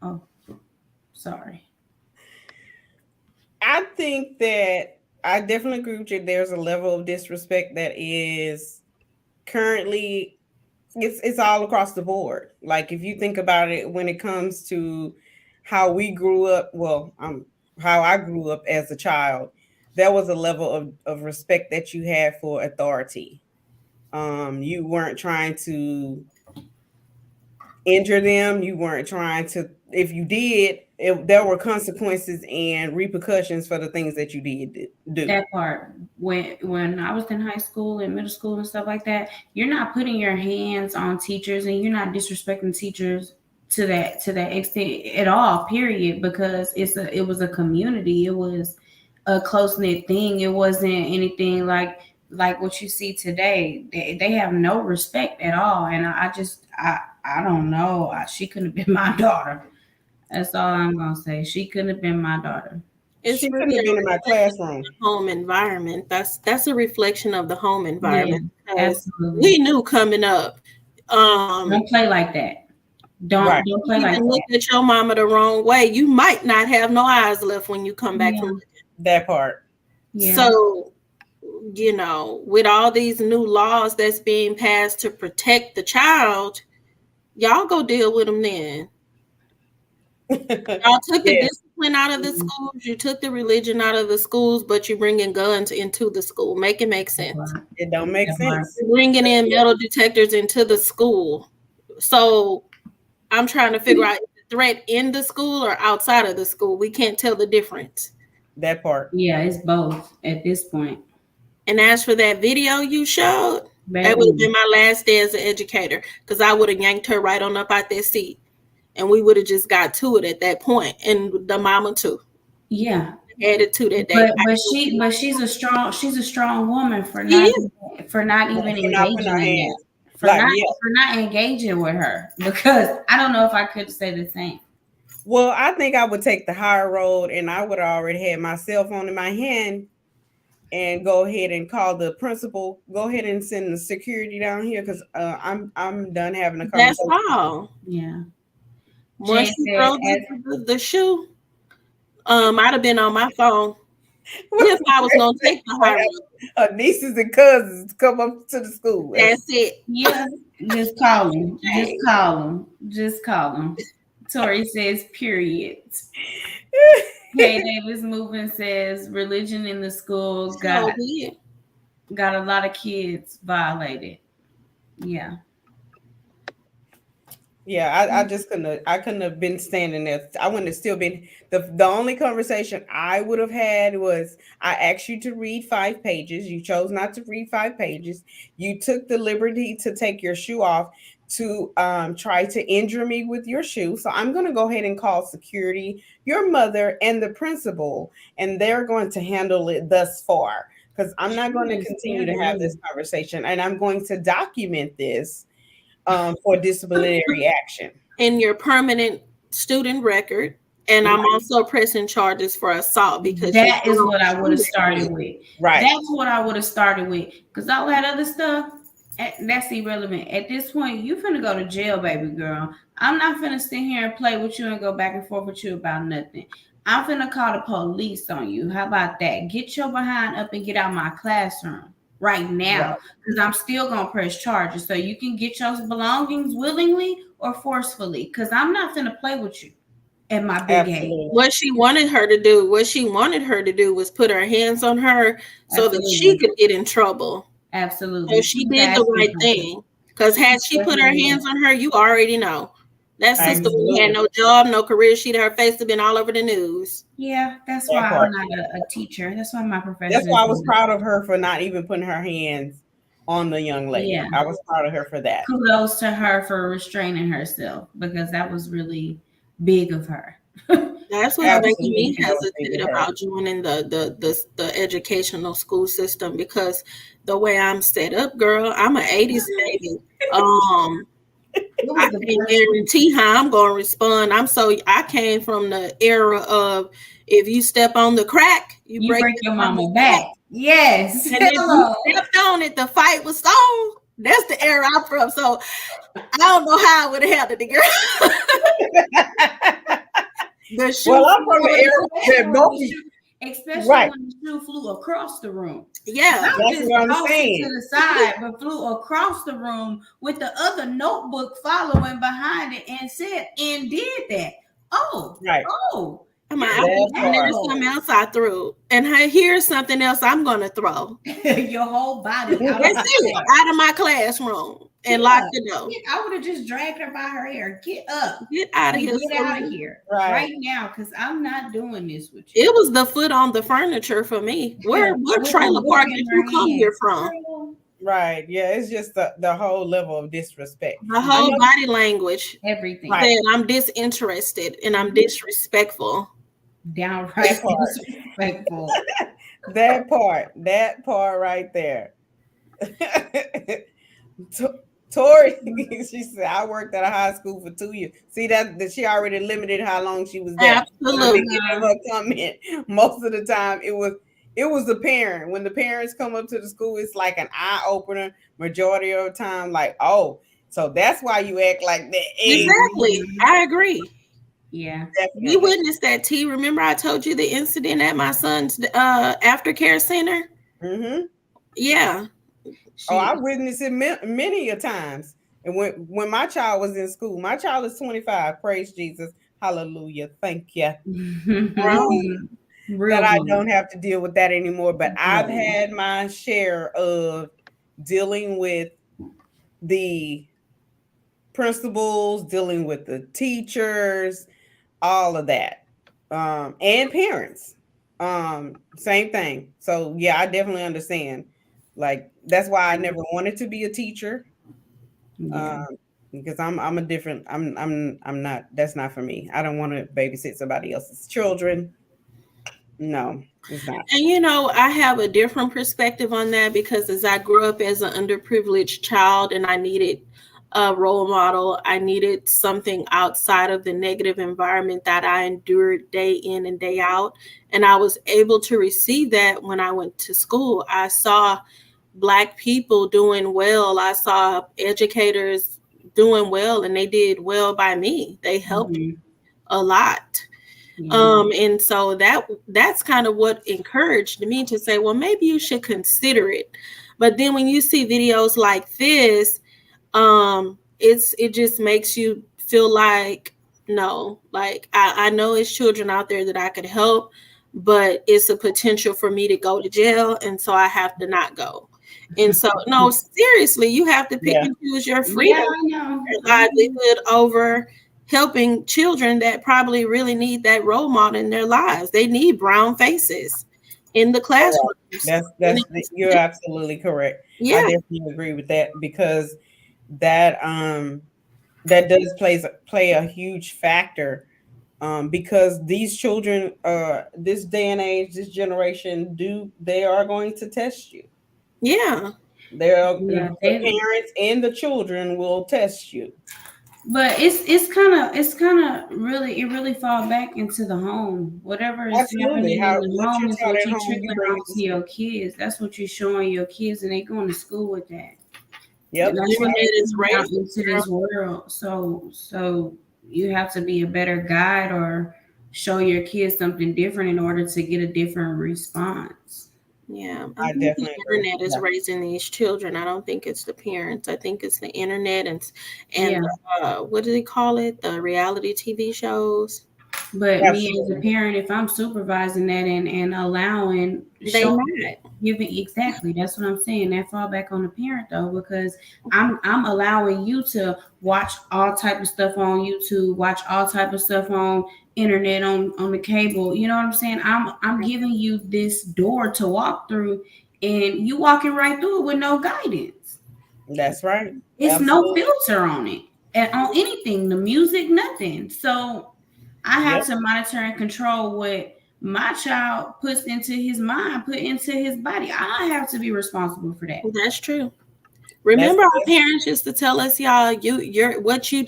Oh, sorry. I think that I definitely agree with you. There's a level of disrespect that is currently, it's all across the board. Like, if you think about it, when it comes to how we grew up, how I grew up as a child, there was a level of respect that you had for authority. You weren't trying to injure them. You weren't trying to, if you did, there were consequences and repercussions for the things that you did do. That part, when I was in high school and middle school and stuff like that, you're not putting your hands on teachers and you're not disrespecting teachers to that extent at all, period, because it was a community. It was a close-knit thing. It wasn't anything like what you see today. They have no respect at all. And I don't know. She couldn't have been my daughter. That's all I'm gonna say. She couldn't have been my daughter. She couldn't have been in my classroom. Home environment. That's a reflection of the home environment. Yeah, absolutely. We knew coming up. Don't play like that. Don't play like that. Look at your mama the wrong way. You might not have no eyes left when you come back from that part. Yeah. So, with all these new laws that's being passed to protect the child, y'all go deal with them then. Y'all took the discipline out of the schools. You took the religion out of the schools, but you're bringing guns into the school. Make it make sense. It don't make sense. You're bringing in metal detectors into the school. So I'm trying to figure out, is the threat in the school or outside of the school? We can't tell the difference. That part. Yeah, it's both at this point. And as for that video you showed, that would have been my last day as an educator, because I would have yanked her right on up out that seat. And we would have just got to it at that point, and the mama too. Yeah, added to that day. But she's a strong woman for not even engaging in that. For not engaging with her, because I don't know if I could say the same. Well, I think I would take the higher road, and I would have already had my cell phone in my hand and go ahead and call the principal. Go ahead and send the security down here, because I'm done having a conversation. That's all. Yeah. Once you throw the shoe, I'd have been on my phone. If I was gonna take the high road. Nieces and cousins come up to the school. That's it. Yeah. Just call them. Just call them. Tori says, period. Hey, Davis Moving says, religion in the school got a lot of kids violated. Yeah. Yeah, I just couldn't have been standing there. I wouldn't have still been. The only conversation I would have had was, I asked you to read 5 pages. You chose not to read 5 pages. You took the liberty to take your shoe off to try to injure me with your shoe. So I'm going to go ahead and call security, your mother, and the principal, and they're going to handle it thus far, because I'm not going to continue to have this conversation, and I'm going to document this for disciplinary action in your permanent student record. And I'm also pressing charges for assault, because that is what I would have started with. Right. That's what I would have started with, because all that other stuff, That's irrelevant. At this point, you finna go to jail, baby girl. I'm not finna sit here and play with you and go back and forth with you about nothing. I'm finna call the police on you. How about that? Get your behind up and get out my classroom right now. Because I'm still gonna press charges. So you can get your belongings willingly or forcefully. Because I'm not finna play with you at my big head. What she wanted her to do was put her hands on her so that she could get in trouble. Absolutely. So she did the right thing. Because had she put her hands on her, you already know. That sister had no job, no career. Her face had been all over the news. Yeah, that's why I'm not a teacher. That's why my profession. That's why I was proud of her for not even putting her hands on the young lady. Yeah. I was proud of her for that. Kudos to her for restraining herself, because that was really big of her. That's what's making me hesitate about joining the educational school system, because the way I'm set up, girl, I'm an 80s baby. I can guarantee how I'm going to respond. I came from the era of, if you step on the crack, you break your mama back. Yes. And if you stepped on it, the fight was on. That's the era I'm from. So I don't know how I would have handled it, girl. Well, I'm from the era that especially when the shoe flew across the room. Yeah, that's what I'm saying. To the side, but flew across the room with the other notebook following behind it and said, and did that. Oh, right. Oh, there's something else I threw, and here's something else I'm gonna throw. Your whole body out of my classroom and lock the door. I would have just dragged her by her hair. Get up. Get out of here. Get out of here right now, because I'm not doing this with you. It was the foot on the furniture for me. What trailer park did you come here from? Right. Yeah, it's just the whole level of disrespect. The whole body language. Everything. Right. I'm disinterested and I'm disrespectful. Downright disrespectful. That part right there. Tori, she said, I worked at a high school for 2 years. See that she already limited how long she was there. Absolutely. Her comment. Most of the time it was the parent. When the parents come up to the school, it's like an eye opener. Majority of the time, like, oh, so that's why you act like that. Exactly. I agree. Yeah. Definitely. You witnessed that, T. Remember I told you the incident at my son's aftercare center? Mm-hmm. Yeah. I witnessed it many a times. And when my child was in school, my child is 25. Praise Jesus. Hallelujah. Thank you. That I don't have to deal with that anymore. But I've had my share of dealing with the principals, dealing with the teachers, all of that, and parents. Same thing. So yeah, I definitely understand. Like, that's why I never wanted to be a teacher. Because I'm a different. I'm not. That's not for me. I don't want to babysit somebody else's children. No, it's not. And I have a different perspective on that, because as I grew up as an underprivileged child and I needed a role model, I needed something outside of the negative environment that I endured day in and day out. And I was able to receive that when I went to school. I saw Black people doing well. I saw educators doing well, and they did well by me. They helped a lot. And so that's kind of what encouraged me to say, well, maybe you should consider it. But then when you see videos like this, it just makes you feel like, no, like I know it's children out there that I could help, but it's a potential for me to go to jail, and so I have to not go. And so, no, seriously, you have to pick and choose your freedom, your livelihood over helping children that probably really need that role model in their lives. They need brown faces in the classroom. You're absolutely correct. Yeah. I definitely agree with that, because that does play a huge factor, because these children, this day and age, this generation, they are going to test you. Yeah. The parents and the children will test you. But it's kind of really fall back into the home. Whatever is happening in the home is what you trickling out to your kids. That's what you're showing your kids, and they going to school with that. Yep. That's what Internet they is bring out raising into this world. So you have to be a better guide or show your kids something different in order to get a different response. Yeah, I I think the definitely agree. internet is Yeah. raising these children. I don't think it's the parents. I think it's the internet and Yeah. what do they call it? The reality TV shows. But me as a Absolutely. parent, if I'm supervising that and allowing, They showing, not. giving exactly, that's what I'm saying. That fall back on the parent though, because I'm allowing you to watch all type of stuff on YouTube, watch all type of stuff on internet, on the cable. You know what I'm saying? I'm giving you this door to walk through, and you walking right through it with no guidance. That's right. It's no Absolutely. filter on it and on anything, the music, nothing. So I have Yep. to monitor and control what my child puts into his mind, put into his body. I have to be responsible for that. That's true. That's Remember, our that's parents used to tell us, y'all,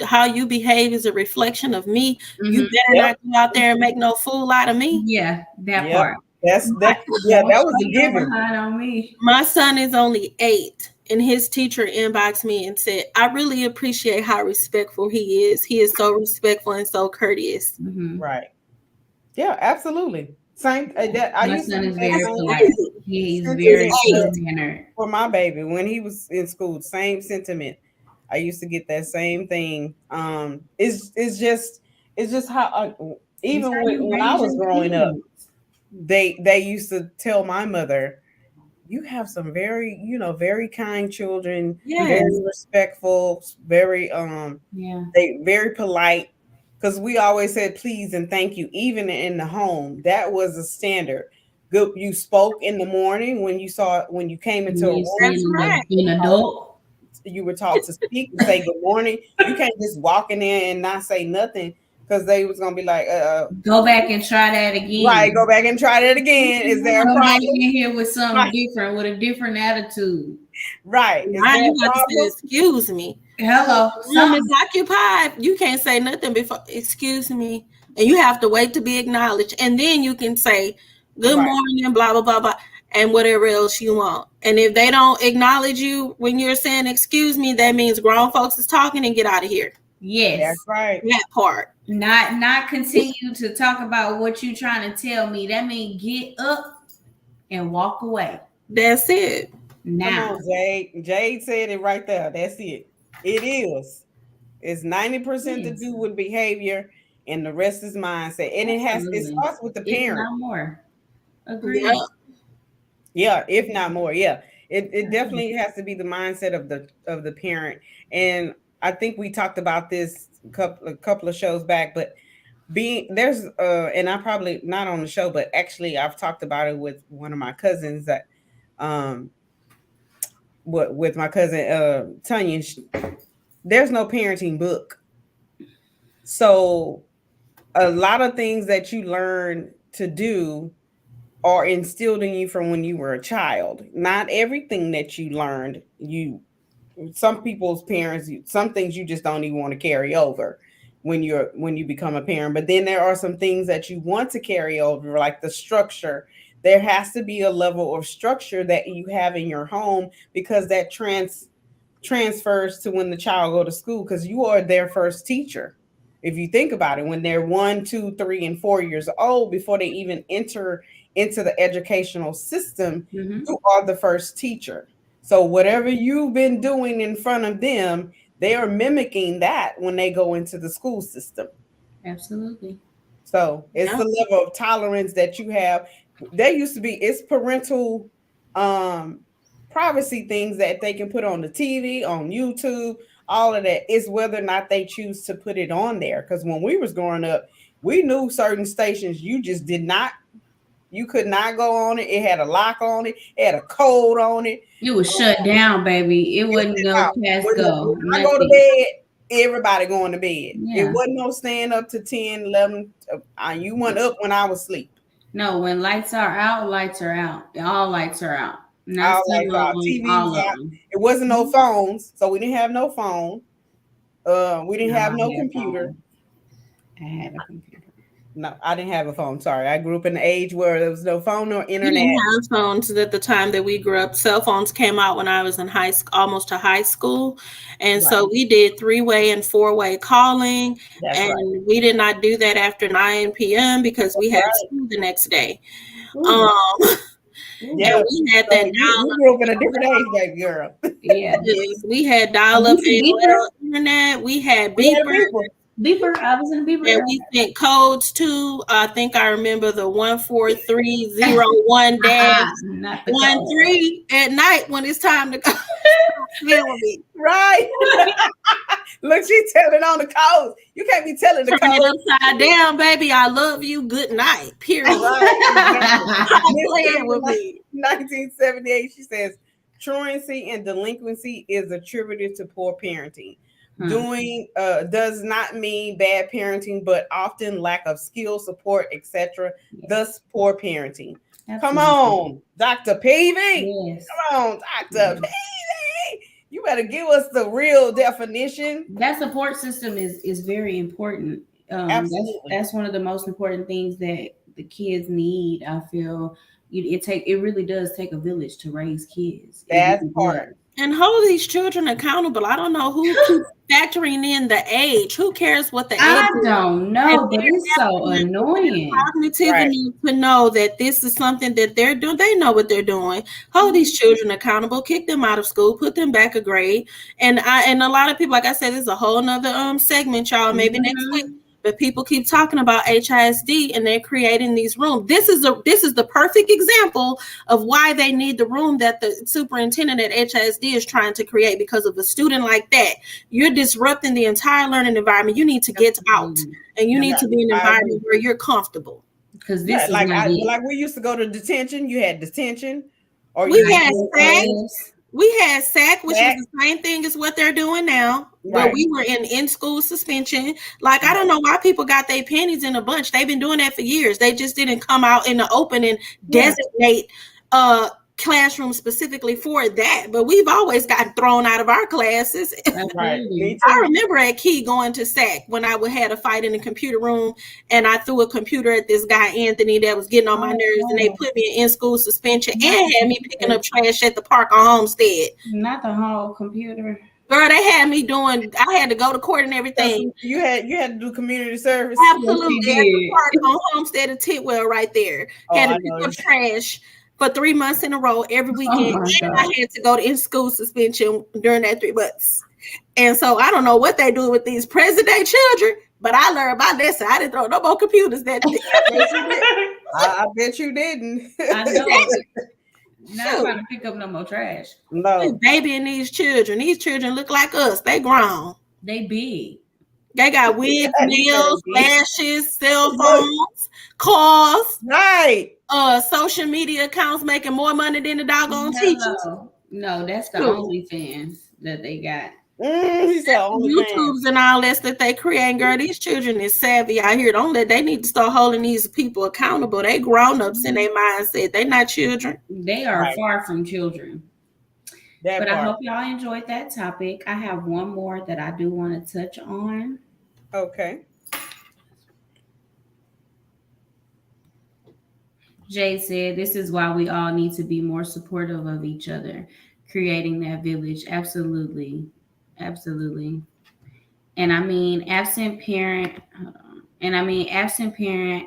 how you behave is a reflection of me. You Hmm. better yep. not go out there and make no fool out of me. Yeah, that Yep. part. That yeah, Don't that was show a your given. behind on me. My son is only 8, and his teacher inboxed me and said, I really appreciate how respectful he is. He is so respectful and so courteous. Hmm. Right. Yeah, absolutely. Same that I My used to son do is that very That's same polite. crazy. He's He's very sentiment 8. well mannered. for my baby when he was in school. Same sentiment. I used to get that same thing. It's just how It's even how you when I raise was your growing up, kids. they used to tell my mother, you have some very, very kind children, Yes. very respectful, very Yeah. they very polite, because we always said please and thank you even in the home. That was a standard. Good, you spoke in the morning when you came into a When you room. see That's right. an adult, You were taught to speak and say good morning. You can't just walk in there and not say nothing, because they was gonna be like, go back and try that right, again. go back and try that again. Is there a Come back problem? in here with something Right, different, with a different attitude. right. Is Now there you a have to say, problem? excuse me. Hello, Room is something. occupied. You can't say nothing before, excuse me. And you have to wait to be acknowledged. And then you can say, good Right, morning, blah, blah, blah, blah, and whatever else you want. And if they don't acknowledge you when you're saying, excuse me, that means grown folks is talking and get out of here. that's Yes. right. That part. Not continue to talk about what you trying to tell me. That means get up and walk away. That's it. Come Now. on, Jade. Jade said it right there. That's it. It is. It's 90% to Yes. do with behavior and the rest is mindset. And it Absolutely. starts with the If parent. not more. Yeah. Agreed. Yeah, if not more. Yeah. It definitely has to be the mindset of the parent. And I think we talked about this a couple of shows back, but being there's and I probably not on the show, but actually I've talked about it with one of my cousins that um with my cousin Tanya. There's no parenting book. So a lot of things that you learn to do are instilled in you from when you were a child. Not everything that you learned, some people's parents, some things you just don't even want to carry over when you become a parent. But then there are some things that you want to carry over, like the structure. There has to be a level of structure that you have in your home, because that transfers to when the child go to school, because you are their first teacher. If you think about it, when they're 1, 2, 3, and 4 years old, before they even enter into the educational system, Mm-hmm. you are the first teacher. So whatever you've been doing in front of them, they are mimicking that when they go into the school system. Absolutely. So it's Yeah. the level of tolerance that you have. There used to be, it's parental um privacy things that they can put on the TV, on YouTube, all of that. It's whether or not they choose to put it on there. Because when we was growing up, we knew certain stations you could not go on it. It had a lock on it, it had a code on it. It was shut down, baby. It wasn't no Now, pass when go. I go to Nothing. bed, everybody going to bed. It Yeah. wasn't no staying up to 10, 11. You went up when I was asleep. No, when lights are out, lights are out. All lights are out. Not All some lights of out, them, TVs all of out. them. It wasn't no Mhm. phones, so we didn't have no phone. We didn't No, have I no had computer. phone. I had a computer. No, I didn't have a phone. Sorry. I grew up in the age where there was no phone or We internet. didn't have phones at the time that we grew up. Cell phones came out when I was in high school, almost to high school. And Right. so we did 3-way and 4-way calling. That's And right. we did not do that after 9 p.m. because we had Right. school the next day. Ooh. Yeah. And we had So that you grew up in a different age, baby girl. Yeah. we had dial-up Beeper? internet. We had We had beeper. people. Beeper. I was in a beeper. That we sent codes to. I think I remember the 14301 Not the 13 at night when it's time to go. Right. Look, she's telling on the codes. You can't be telling the Turn it codes. upside down, baby. I love you. Good night. Period. Right. Don't play with me. 1978, she says, truancy and delinquency is attributed to poor parenting. Doing does not mean bad parenting, but often lack of skill, support, etc. Thus, poor parenting. Absolutely. Come on, Dr. Peavy. Yes. Come on, Dr. Peavy. You better give us the real definition. That support system is very important. Absolutely. That's one of the most important things that the kids need. I feel it really does take a village to raise kids. That's part. And hold these children accountable. I don't know who keeps factoring in the age. Who cares what the age is? I don't know, but it's so annoying. Cognitive enough to know that this is something that they're doing. They know what they're doing. Hold these children accountable. Kick them out of school. Put them back a grade. And a lot of people, like I said, this is a whole nother segment, y'all. Maybe next week. But people keep talking about HISD and they're creating these rooms. This is the perfect example of why they need the room that the superintendent at HISD is trying to create, because of a student like that. You're disrupting the entire learning environment. You need to get out, and you need to be in an environment where you're comfortable. Because this is like we used to go to detention. You had detention, or we had SAC. We had SAC, which was the same thing as what they're doing now. But we were in school suspension. Like, I don't know why people got their pennies in a bunch. They've been doing that for years. They just didn't come out in the open and designate classrooms specifically for that. But we've always gotten thrown out of our classes. Right. I remember at Key going to SAC when I had a fight in the computer room, and I threw a computer at this guy Anthony that was getting on my nerves, and they put me in school suspension and had me picking up trash at the park on Homestead. Not the whole computer. Girl, they had me doing. I had to go to court and everything. You had to do community service. Absolutely, at the park on Homestead and Tidwell, right there. Had to pick up trash for 3 months in a row every weekend. And I had to go to in-school suspension during that 3 months. And so I don't know what they do with these present day children, but I learned my lesson. I didn't throw no more computers that day. I bet you didn't. I know. Not trying to pick up no more trash. No. Babying these children. These children look like us. They grown. They big. They got wigs, nails, lashes, cell phones, cars. Right. Social media accounts making more money than the doggone teachers. No, that's the OnlyFans that they got. YouTubes and all that they create. Girl, these children is savvy out here. They need to start holding these people accountable. They grown-ups in their mindset. They not children. They are far from children. But I hope y'all enjoyed that topic. I have one more that I do want to touch on. Okay. Jay said, this is why we all need to be more supportive of each other, creating that village. Absolutely. Absolutely. And I mean, absent parent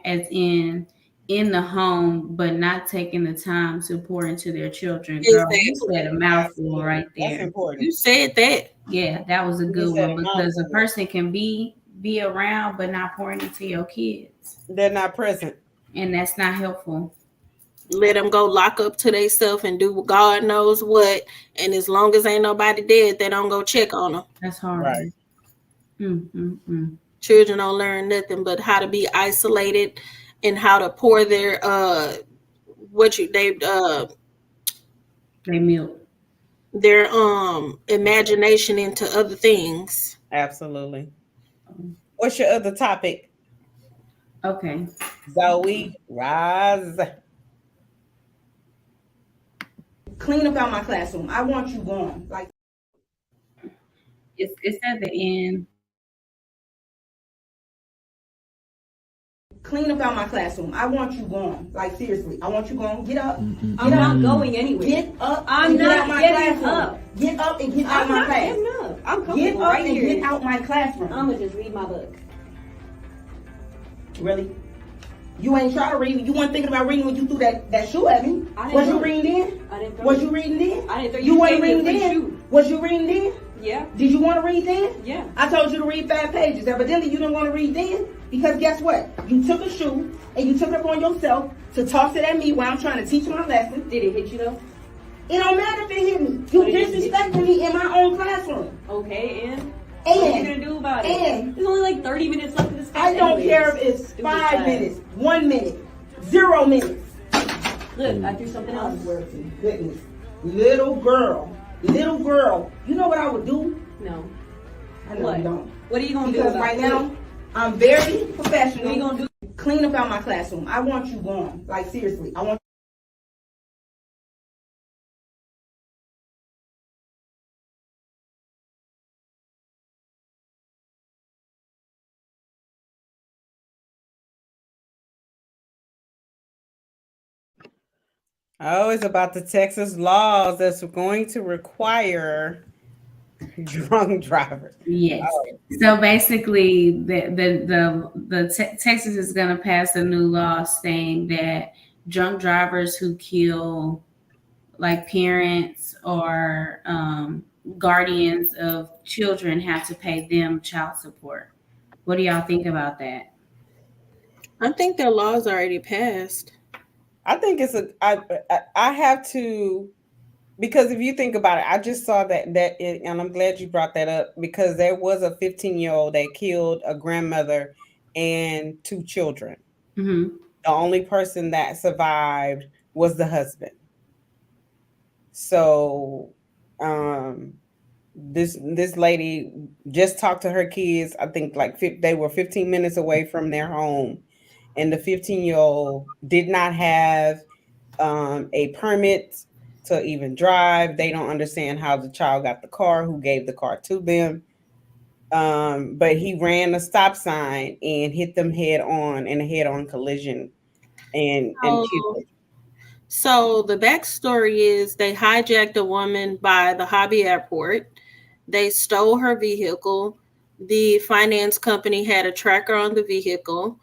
as in the home, but not taking the time to pour into their children. Girl, you said a mouthful right there. That's important. You said that. Yeah, that was a good one, because a person can be around, but not pouring into your kids. They're not present. And that's not helpful. Let them go lock up to themselves and do God knows what. And as long as ain't nobody dead, they don't go check on them. That's hard. Right. Children don't learn nothing but how to be isolated and how to pour their milk their imagination into other things. Absolutely. What's your other topic? Okay. Zoey Raz. Clean up out my classroom. I want you gone. Like, it's at the end. Clean up out my classroom. I want you gone. Like seriously, I want you gone. Get up. I'm not going anywhere. Get up. I'm and not get out my getting classroom. up. Get up and get out I'm my not class. getting up. I'm Get comfortable up right and here. get out my classroom. I'm gonna just read my book. Really? You ain't trying to read. You weren't thinking about reading when you threw that shoe at me. I didn't Was you throw it. reading then? I didn't throw Was it. you reading then? I didn't throw it. You You wasn't gave me a reading free then? shoe. Was you reading then? Yeah. Did you want to read then? Yeah. I told you to read 5 pages. Evidently, you didn't want to read then because guess what? You took a shoe and you took it upon yourself to toss it at me while I'm trying to teach my lesson. Did it hit you though? It don't matter if it hit me. You But it didn't hit disrespecting me in my own classroom. Okay, and what are you gonna do about it? And There's only like 30 minutes left of this class. I don't anyways. care if it's Stupid 5 class. minutes, 1 minute, 0 minutes. Look, I threw something else. Goodness. Little girl. You know what I would do? No. I know What? you don't. What are you gonna do Because about right it? now, I'm very professional. What are you gonna do? Clean up out my classroom. I want you gone. Like seriously, I want. Oh, it's about the Texas laws that's going to require drunk drivers. Yes. So basically, Texas is going to pass a new law saying that drunk drivers who kill like parents or guardians of children have to pay them child support. What do y'all think about that? I think their laws already passed. I think it's I have to, because if you think about it, I just saw and I'm glad you brought that up because there was a 15-year-old that killed a grandmother and 2 children. Mm-hmm. The only person that survived was the husband. So, this lady just talked to her kids. I think they were 15 minutes away from their home, and the 15-year-old did not have a permit to even drive. They don't understand how the child got the car, who gave the car to them. But he ran a stop sign and hit them head on in a head-on collision and killed. So the backstory is they hijacked a woman by the Hobby Airport. They stole her vehicle. The finance company had a tracker on the vehicle.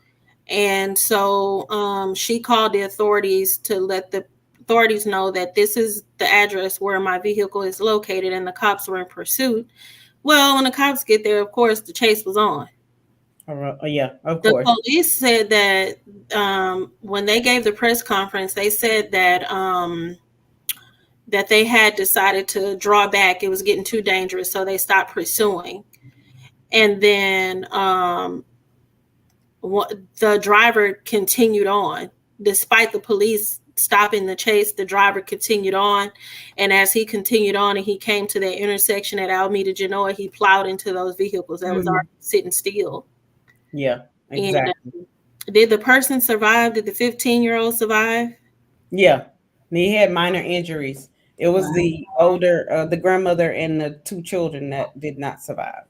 And so she called the authorities to let the authorities know that this is the address where my vehicle is located, and the cops were in pursuit. Well, when the cops get there, of course, the chase was on. Yeah, of The course. police said that when they gave the press conference, they said that that they had decided to draw back. It was getting too dangerous, so they stopped pursuing. And then the driver continued on. Despite the police stopping the chase, the driver continued on. And as he continued on and he came to that intersection at Alameda Genoa, he plowed into those vehicles that was already sitting still. Yeah, exactly. And, did the person survive? Did the 15-year-old survive? Yeah, he had minor injuries. It was the older, the grandmother and the 2 children that did not survive.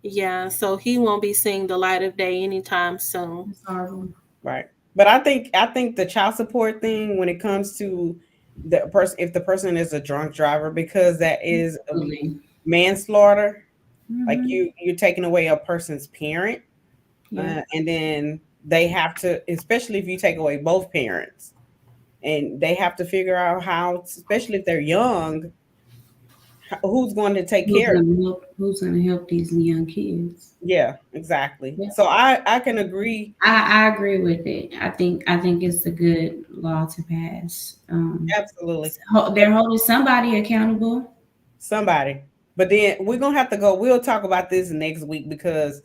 Yeah, so he won't be seeing the light of day anytime soon. Right. But I think the child support thing, when it comes to the person, if the person is a drunk driver, because that is manslaughter, like you're taking away a person's parent, and then they have to, especially if you take away both parents, and they have to figure out how, especially if they're young, who's going to take care of them? Who's going to help these young kids? Yeah, exactly. Yeah. So I can agree. I agree with it. I think it's a good law to pass. Absolutely. They're holding somebody accountable. Somebody. But then we're going to have to go. We'll talk about this next week because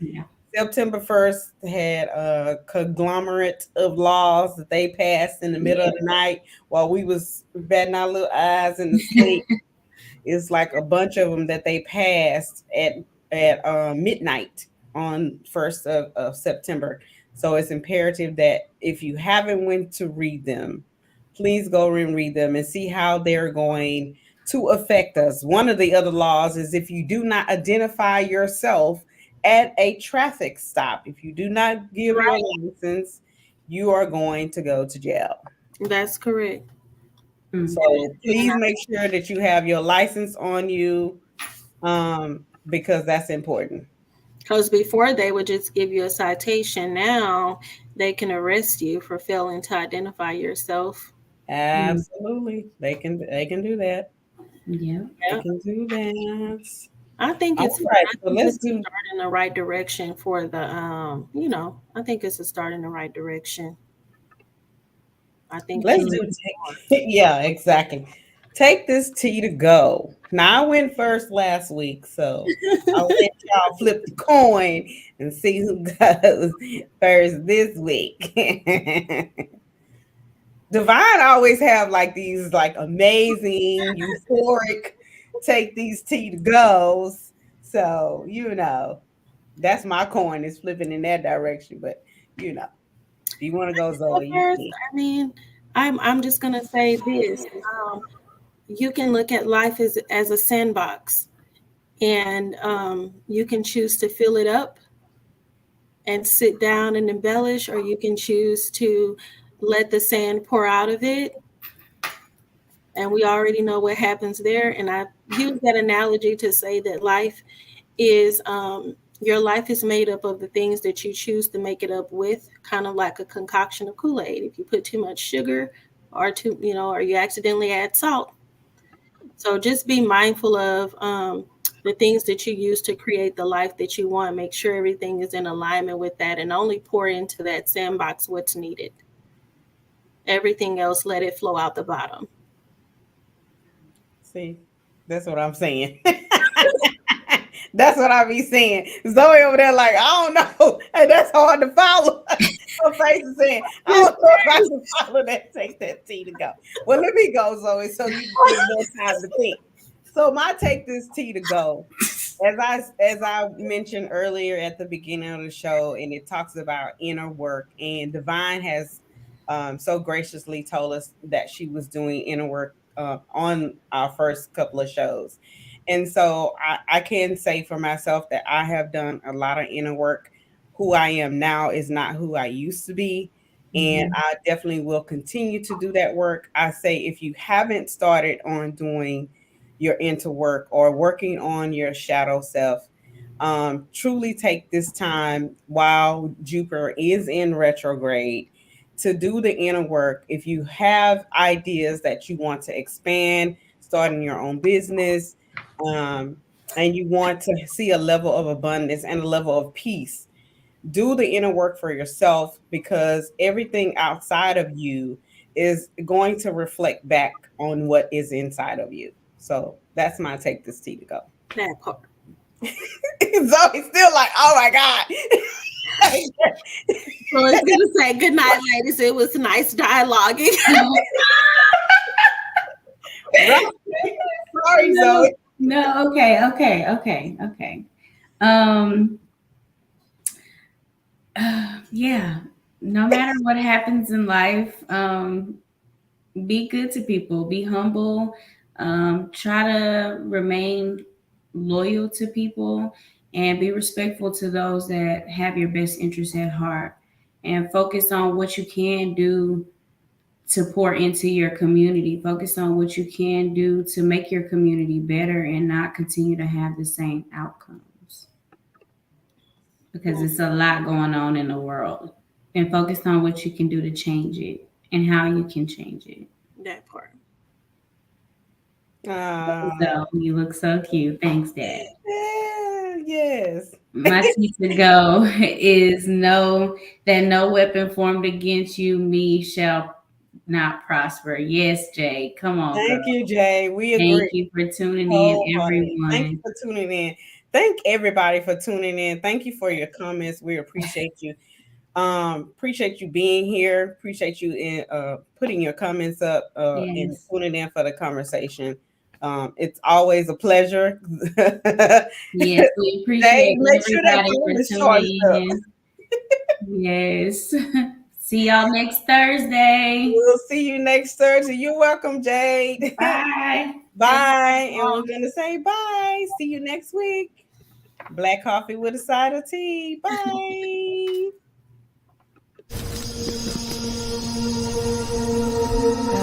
September 1st had a conglomerate of laws that they passed in the middle of the night while we was batting our little eyes in the sleep. It's like a bunch of them that they passed at midnight on 1st of September. So it's imperative that if you haven't went to read them, please go and read them and see how they're going to affect us. One of the other laws is if you do not identify yourself at a traffic stop. If you do not give your license, you are going to go to jail. That's correct. So please make sure that you have your license on you, because that's important. Because before they would just give you a citation. Now they can arrest you for failing to identify yourself. Absolutely. They can do that. Yeah. They Yeah. can do that. I think All it's right. I So think let's it's a do start in the right direction for the I think it's a start in the right direction. I think let's people do yeah, exactly. Take this tea to go. Now I went first last week, so I'll let y'all flip the coin and see who goes first this week. Divine always have like these like amazing, euphoric, take these tea to goes. So that's my coin is flipping in that direction. But if you want to go Zoe, you first, can. I mean, I'm just gonna say this. You can look at life as a sandbox, and you can choose to fill it up and sit down and embellish, or you can choose to let the sand pour out of it. And we already know what happens there. And I use that analogy to say that your life is made up of the things that you choose to make it up with, kind of like a concoction of Kool-Aid. If you put too much sugar or you accidentally add salt. So just be mindful of the things that you use to create the life that you want. Make sure everything is in alignment with that, and only pour into that sandbox what's needed. Everything else, let it flow out the bottom. See, that's what I'm saying. That's what I be saying. Zoe over there, like, I don't know. And that's hard to follow. Her face is saying, I don't know if I can follow that. Take that tea to go. Well, let me go, Zoe, so you get more time to think. So my take this tea to go. As I mentioned earlier at the beginning of the show, and it talks about inner work, and Divine has so graciously told us that she was doing inner work on our first couple of shows. And so I can say for myself that I have done a lot of inner work. Who I am now is not who I used to be. And I definitely will continue to do that work. I say if you haven't started on doing your inner work or working on your shadow self, truly take this time while Jupiter is in retrograde to do the inner work. If you have ideas that you want to expand, starting your own business, um, and you want to see a level of abundance and a level of peace, do the inner work for yourself, because everything outside of you is going to reflect back on what is inside of you. So that's my take this tea to go. That part. Zoe's still like, oh my God. So it's gonna say good night, ladies. It was nice dialoguing. Right. Sorry, Zoe. No, okay. Yeah. No matter what happens in life, be good to people, be humble, try to remain loyal to people, and be respectful to those that have your best interests at heart, and focus on what you can do to pour into your community. Focus on what you can do to make your community better and not continue to have the same outcomes, because it's a lot going on in the world, and focus on what you can do to change it and how you can change it. That part. So you look so cute. Thanks, Dad. Yeah, yes. My tea to go is know that no weapon formed against you, me, shall not prosper. Yes, Jay. Come on, Thank girl. you, Jay. We Thank agree. you for tuning in, Wholeheartedly. Thank you everyone. for tuning in. Thank everybody for tuning in. Thank you for your comments. We appreciate you. Appreciate you being here. Appreciate you in putting your comments up and Yes. tuning in for the conversation. It's always a pleasure. Yes, we Jay, appreciate make sure that everybody phone for is charged tuning up. in. Yes. See y'all next Thursday. We'll see you next Thursday. You're welcome, Jade. Bye. Bye. And we're gonna say bye. See you next week. Black coffee with a side of tea. Bye.